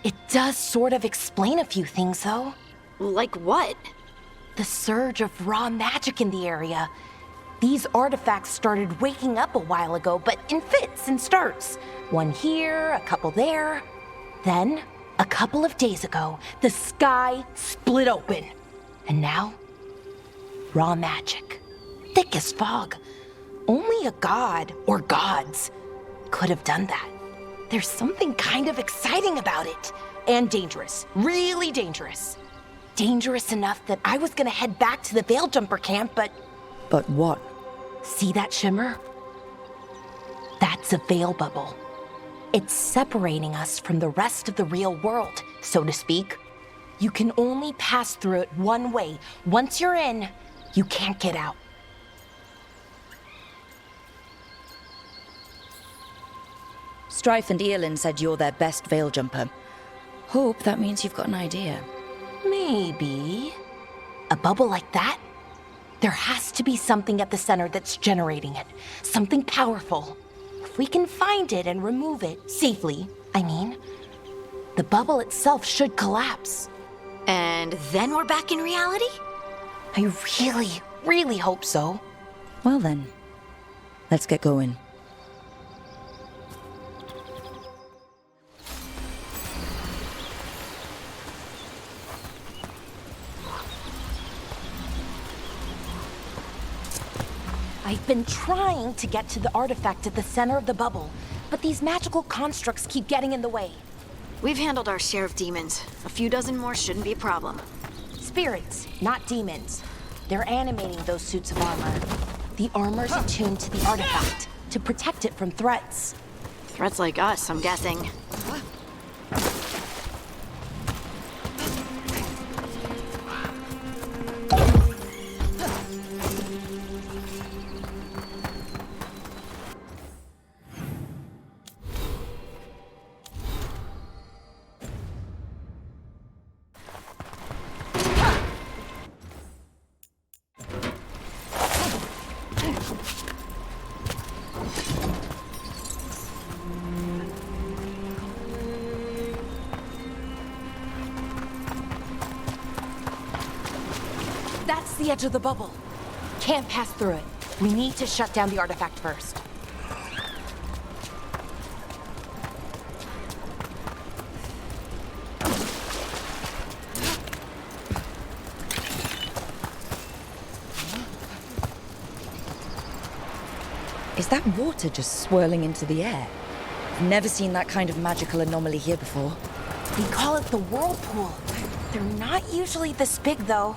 It does sort of explain a few things, though. Like what? The surge of raw magic in the area. These artifacts started waking up a while ago, but in fits and starts. One here, a couple there. Then, a couple of days ago, the sky split open. And now, raw magic. Thick as fog. Only a god, or gods, could have done that. There's something kind of exciting about it. And dangerous. Really dangerous. Dangerous enough that I was gonna head back to the Veil Jumper camp, but... But what? See that shimmer? That's a veil bubble. It's separating us from the rest of the real world, so to speak. You can only pass through it one way. Once you're in, you can't get out. Strife and Eolin said you're their best Veil Jumper. Hope that means you've got an idea. Maybe. A bubble like that? There has to be something at the center that's generating it. Something powerful. If we can find it and remove it, safely, I mean, the bubble itself should collapse. And then we're back in reality? I really, really hope so. Well then, let's get going. I've been trying to get to the artifact at the center of the bubble, but these magical constructs keep getting in the way. We've handled our share of demons. A few dozen more shouldn't be a problem. Spirits, not demons. They're animating those suits of armor. The armor's attuned to the artifact to protect it from threats. Threats like us, I'm guessing. That's the edge of the bubble. Can't pass through it. We need to shut down the artifact first. Is that water just swirling into the air? I've never seen that kind of magical anomaly here before. We call it the whirlpool. They're not usually this big, though.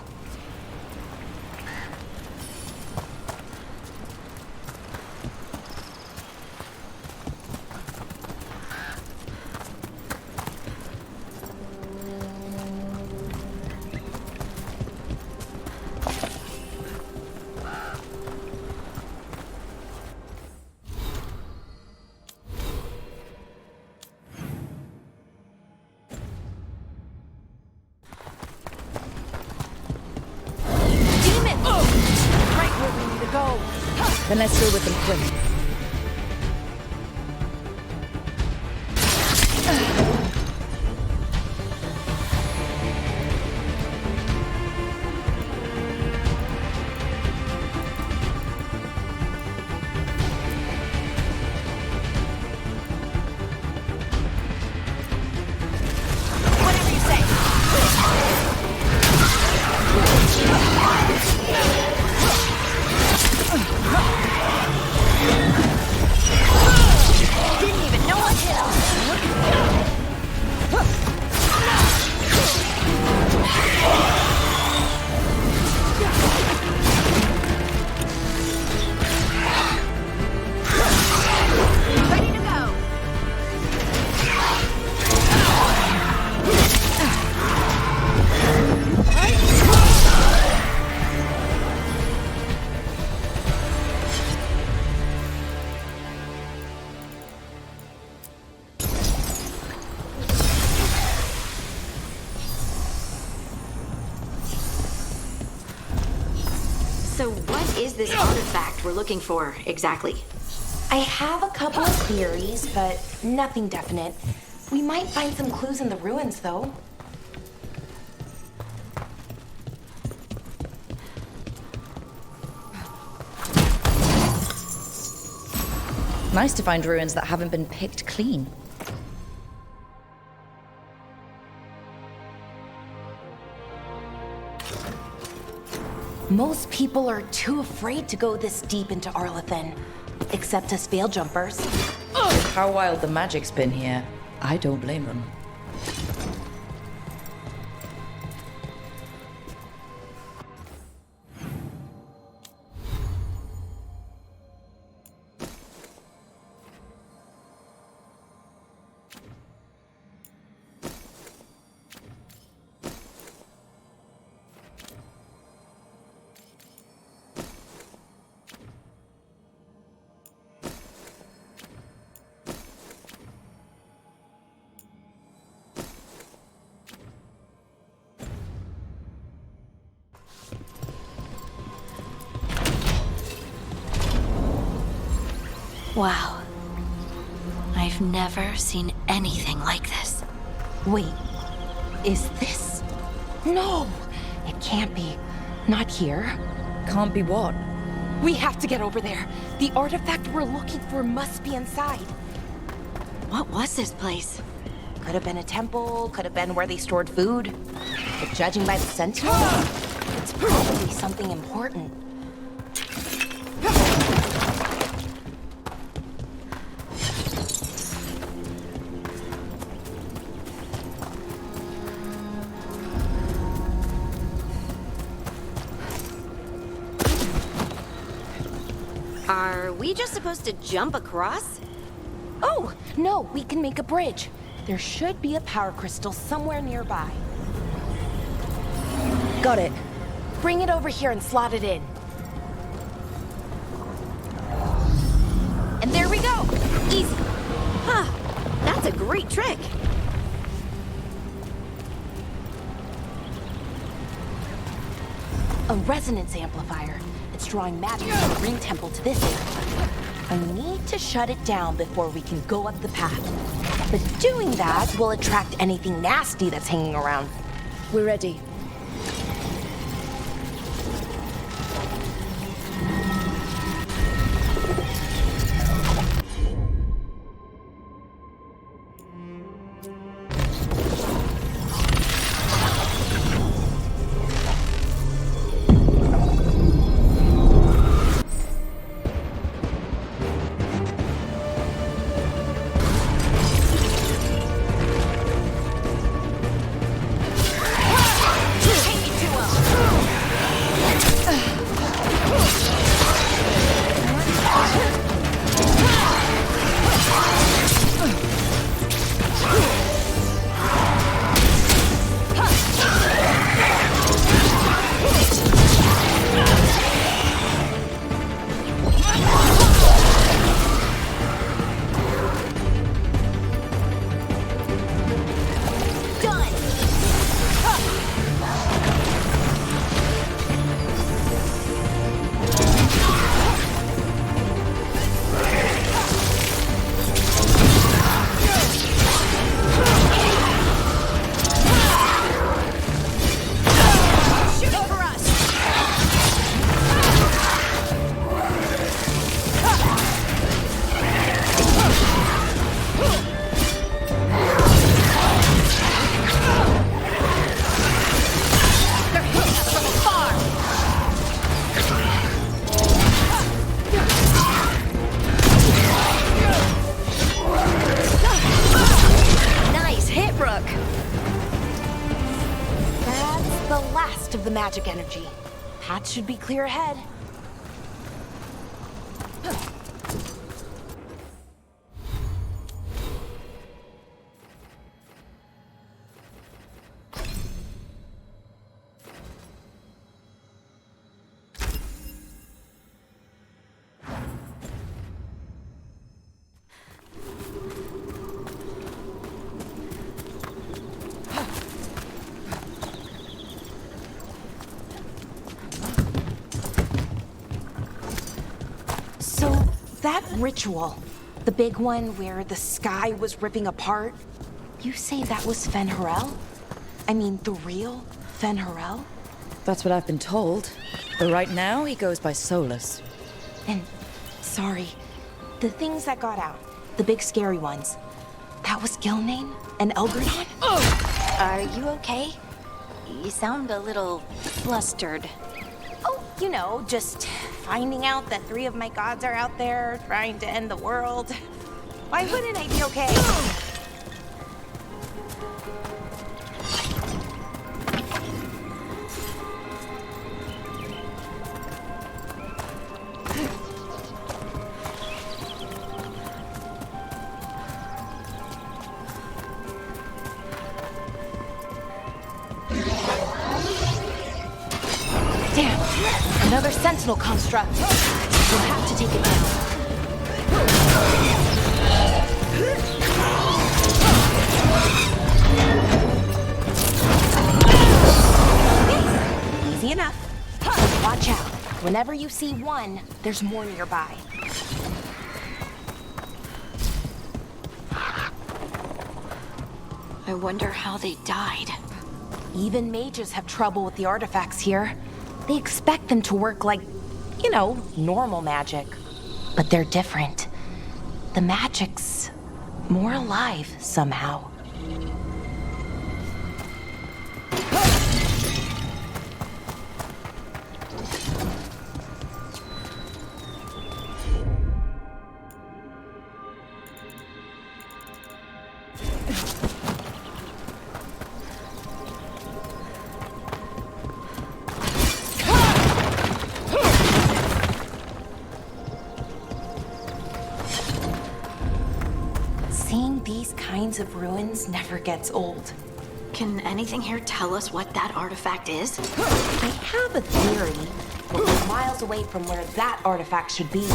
Then let's deal with them quick. Whatever you say. is this artifact we're looking for, exactly? I have a couple of theories, but nothing definite. We might find some clues in the ruins, though. Nice to find ruins that haven't been picked clean. Most people are too afraid to go this deep into Arlathan, except us veil jumpers. With how wild the magic's been here, I don't blame them. Wow. I've never seen anything like this. Wait, is this? No, it can't be. Not here. Can't be what? We have to get over there. The artifact we're looking for must be inside. What was this place? Could have been a temple, could have been where they stored food. But judging by the sentinel, it's probably something important. Are we just supposed to jump across? Oh, no, we can make a bridge. There should be a power crystal somewhere nearby. Got it. Bring it over here and slot it in. And there we go! Easy! Huh, that's a great trick! A resonance amplifier. It's drawing magic from the ring temple to this area. I need to shut it down before we can go up the path. But doing that will attract anything nasty that's hanging around. We're ready. The magic energy. Path should be clear ahead. So, that ritual, the big one where the sky was ripping apart, you say that was Fen'Harel? I mean, the real Fen'Harel? That's what I've been told. But right now, he goes by Solus. And, sorry, the things that got out, the big scary ones, that was Gilnane and Elgradon? Are you okay? You sound a little flustered. Oh, you know, just finding out that 3 of my gods are out there trying to end the world. Why wouldn't I be okay? Damn! Another sentinel construct. We'll have to take it down. Easy enough. Watch out. Whenever you see one, there's more nearby. I wonder how they died. Even mages have trouble with the artifacts here. They expect them to work like, you know, normal magic. But they're different. The magic's more alive somehow. Seeing these kinds of ruins never gets old. Can anything here tell us what that artifact is? They have a theory, but we're miles away from where that artifact should be.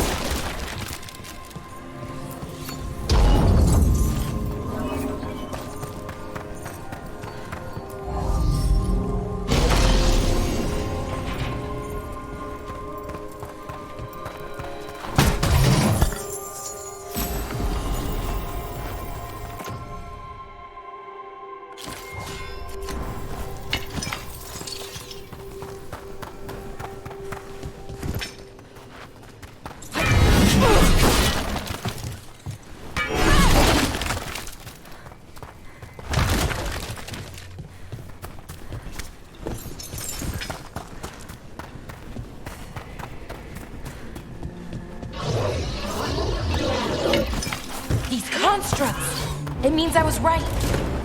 Constructs! It means I was right.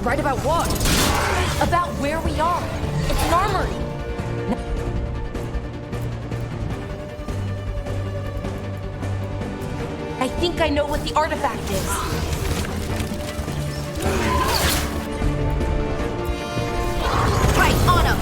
Right about what? About where we are. It's an armory. I think I know what the artifact is. Right, on him!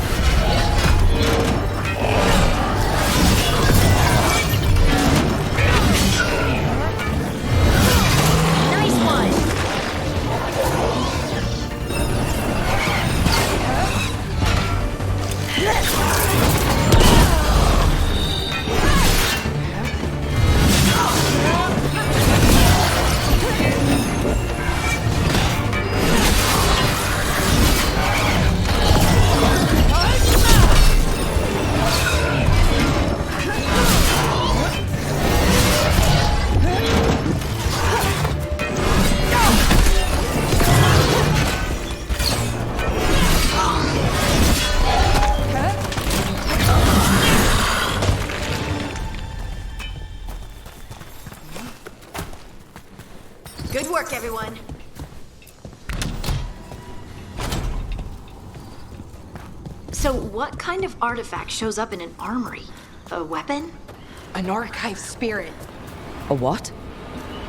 Good work, everyone. So what kind of artifact shows up in an armory? A weapon? An archive spirit. A what?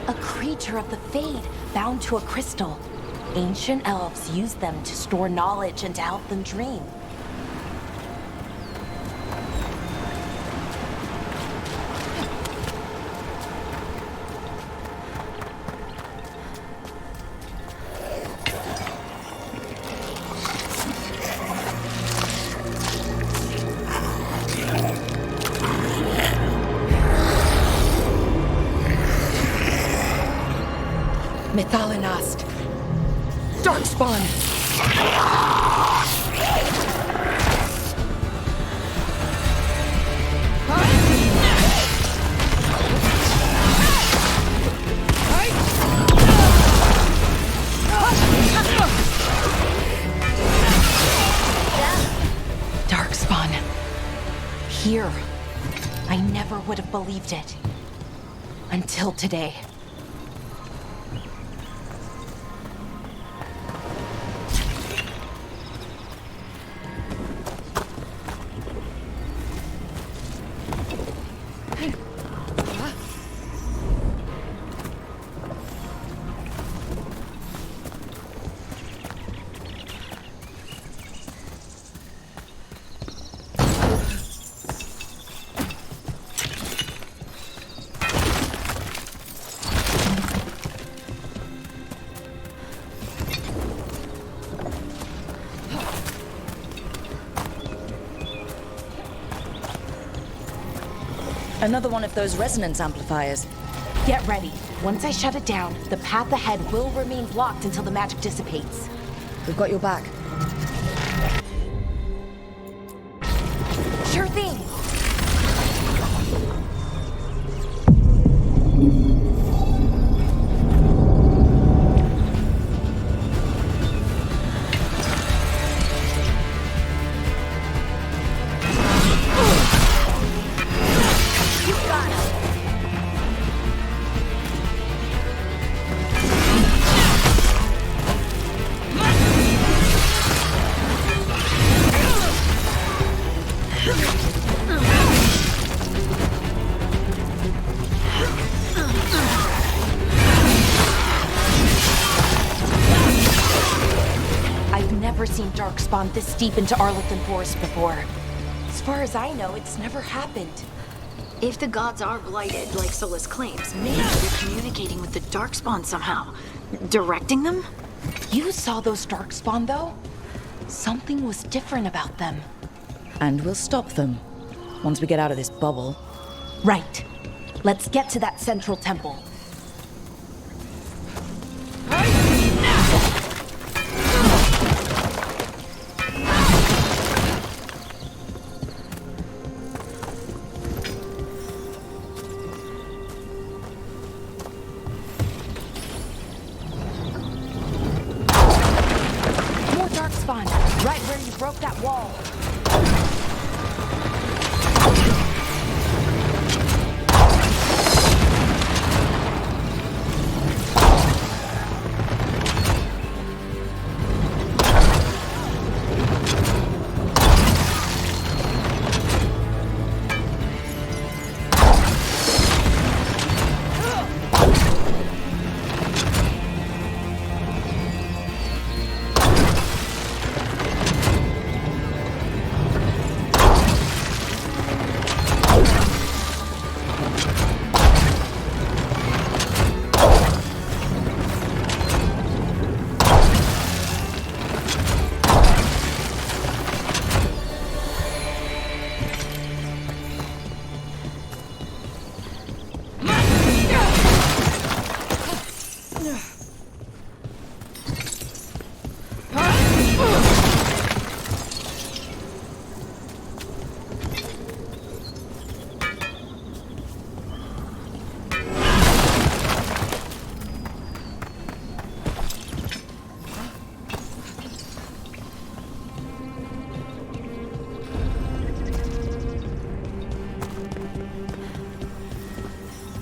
A creature of the Fade, bound to a crystal. Ancient elves used them to store knowledge and to help them dream. Methalinast. Darkspawn. Darkspawn. Here. I never would have believed it. Until today. Another one of those resonance amplifiers. Get ready. Once I shut it down, the path ahead will remain blocked until the magic dissipates. We've got your back. Sure thing. Darkspawn this deep into Arlington Forest before. As far as I know, it's never happened. If the gods are blighted, like Solus claims, maybe they're communicating with the Darkspawn somehow. Directing them? You saw those Darkspawn, though? Something was different about them. And we'll stop them, once we get out of this bubble. Right. Let's get to that central temple. Right where you broke that wall.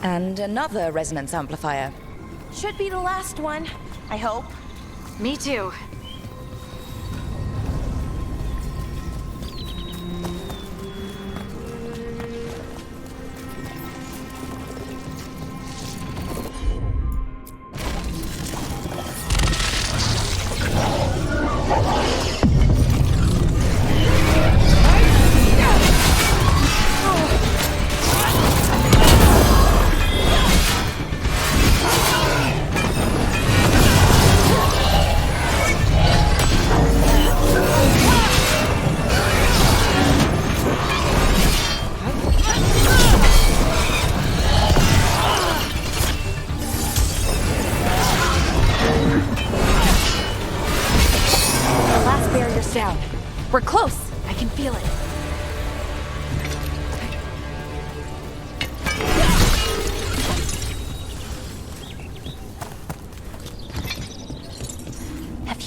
And another resonance amplifier. Should be the last one, I hope. Me too.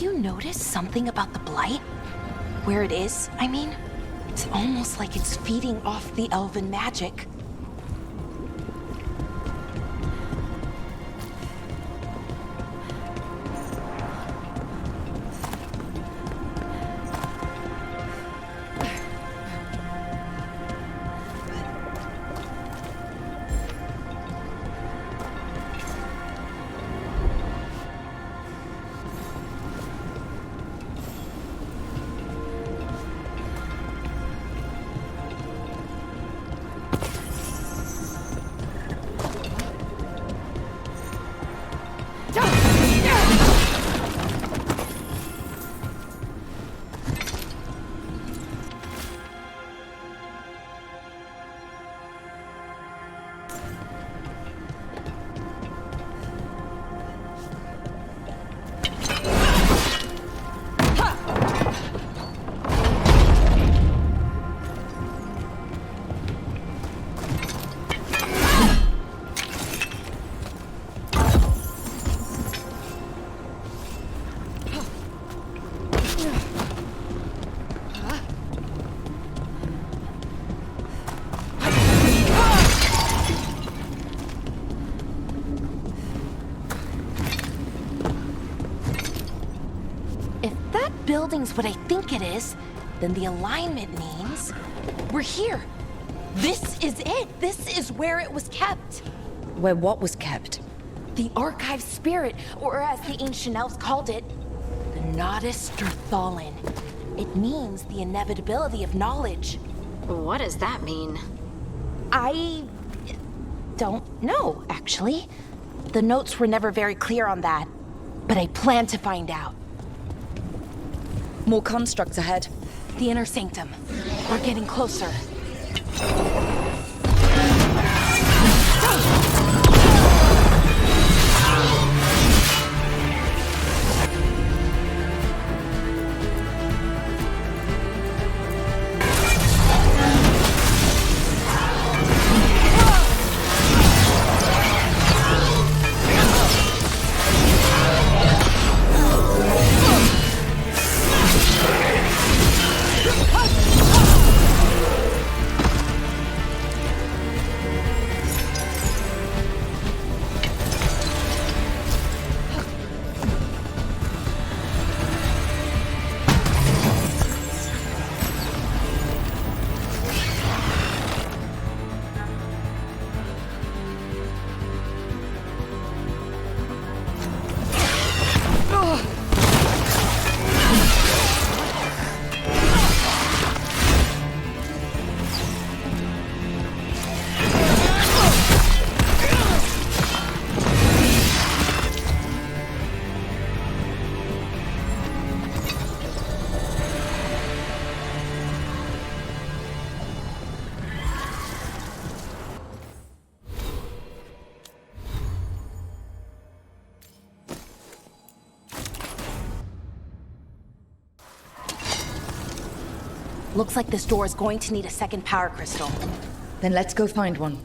you noticed something about the blight? Where it is, I mean? It's almost like it's feeding off the elven magic. Building's what I think it is, then the alignment means we're here. This is it. This is where it was kept. Where what was kept? The archive spirit, or as the ancient elves called it, the Nodus Strathalin. It means the inevitability of knowledge. What does that mean? I don't know, actually. The notes were never very clear on that, but I plan to find out. More constructs ahead. The inner sanctum. We're getting closer. Looks like this door is going to need a second power crystal. Then let's go find one.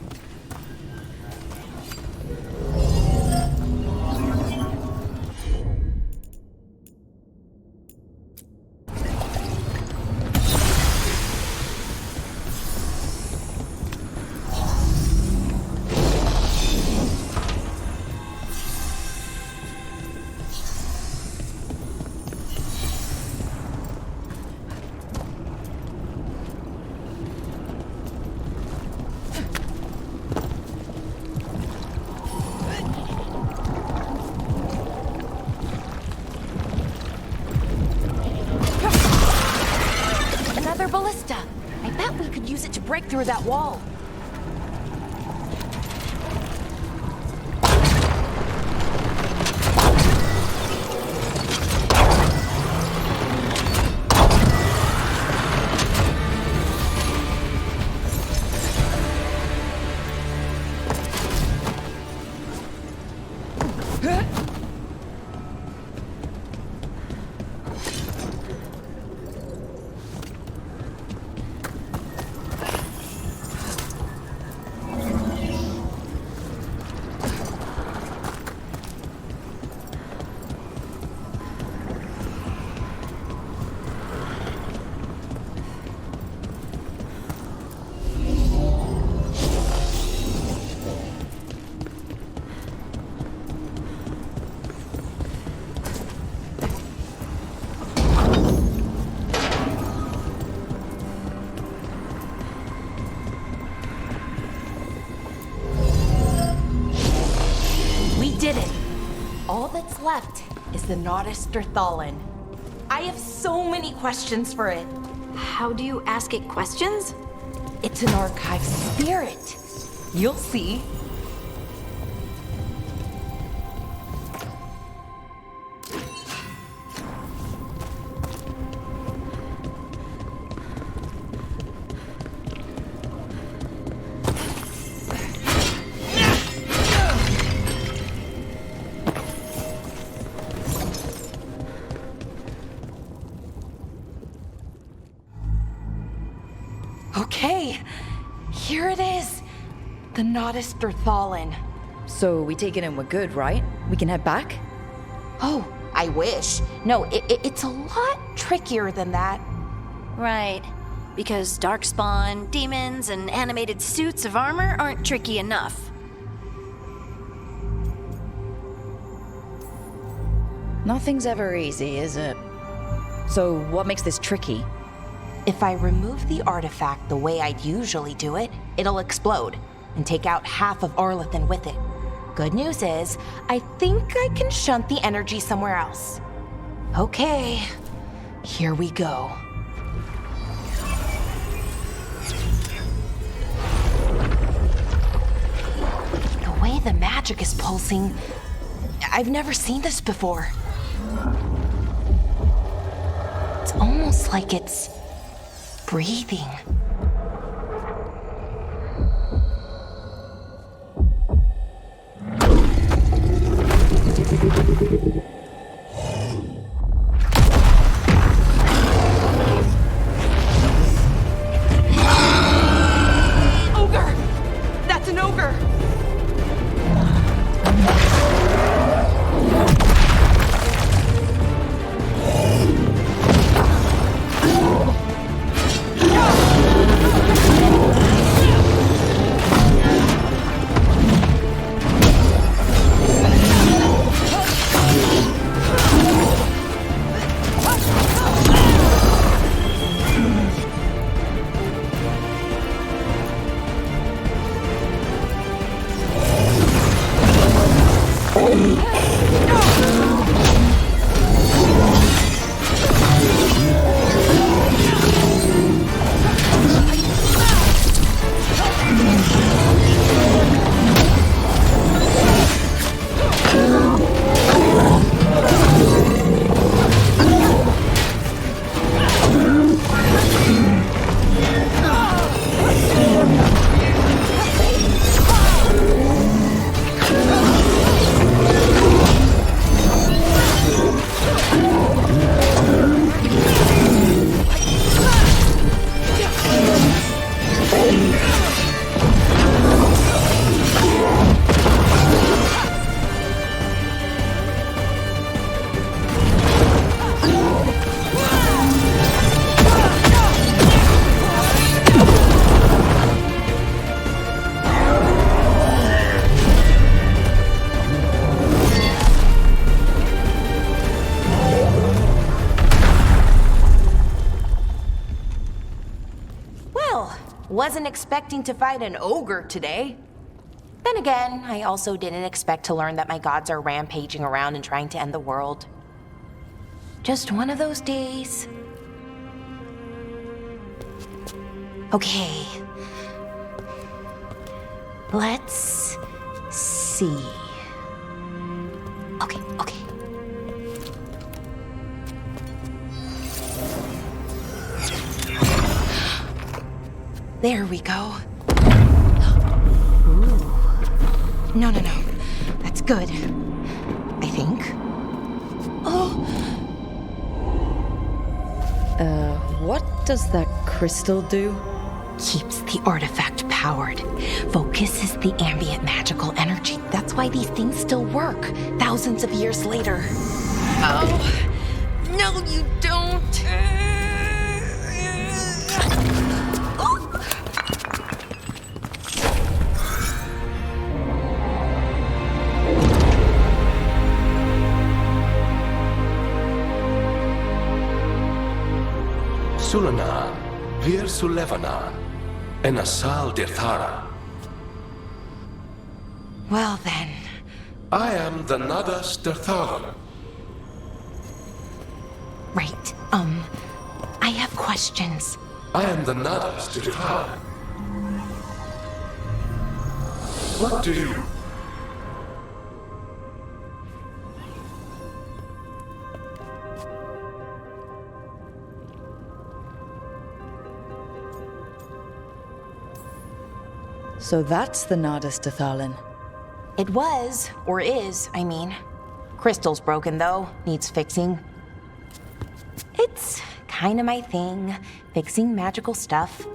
Ballista. I bet we could use it to break through that wall. did it. All that's left is the Nodus Thallen. I have so many questions for it. How do you ask it questions? It's an archive spirit. You'll see. Okay, here it is. The Nodus Thallen. So we take it and we're good, right? We can head back? Oh, I wish. No, it's a lot trickier than that. Right. Because darkspawn, demons, and animated suits of armor aren't tricky enough. Nothing's ever easy, is it? So what makes this tricky? If I remove the artifact the way I'd usually do it, it'll explode and take out half of Arlathan with it. Good news is, I think I can shunt the energy somewhere else. Okay, here we go. The way the magic is pulsing, I've never seen this before. It's almost like it's breathing. Ogre! That's an ogre! Wasn't expecting to fight an ogre today. Then again, I also didn't expect to learn that my gods are rampaging around and trying to end the world. Just one of those days. Okay. Let's see. Okay. There we go. Ooh. No. That's good. I think. Oh. What does that crystal do? Keeps the artifact powered. Focuses the ambient magical energy. That's why these things still work, thousands of years later. Oh. No, you don't. Sulanan, Vir Sulevanan, Enasal Dirthara. Well then, I am the Nadas Derthalan. Right. I have questions. I am the Nadas Derthalan. What do you... So that's the Nadas Derthalan. It was, or is, I mean. Crystal's broken though, needs fixing. It's kinda my thing, fixing magical stuff.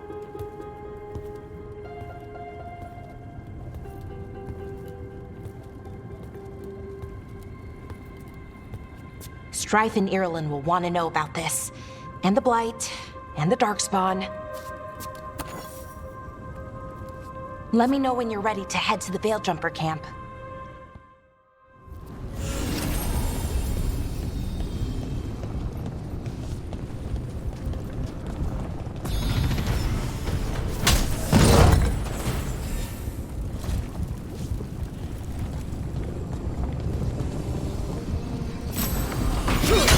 Strife and Irulan will want to know about this. And the Blight, and the Darkspawn. Let me know when you're ready to head to the Veil Jumper camp. Ugh!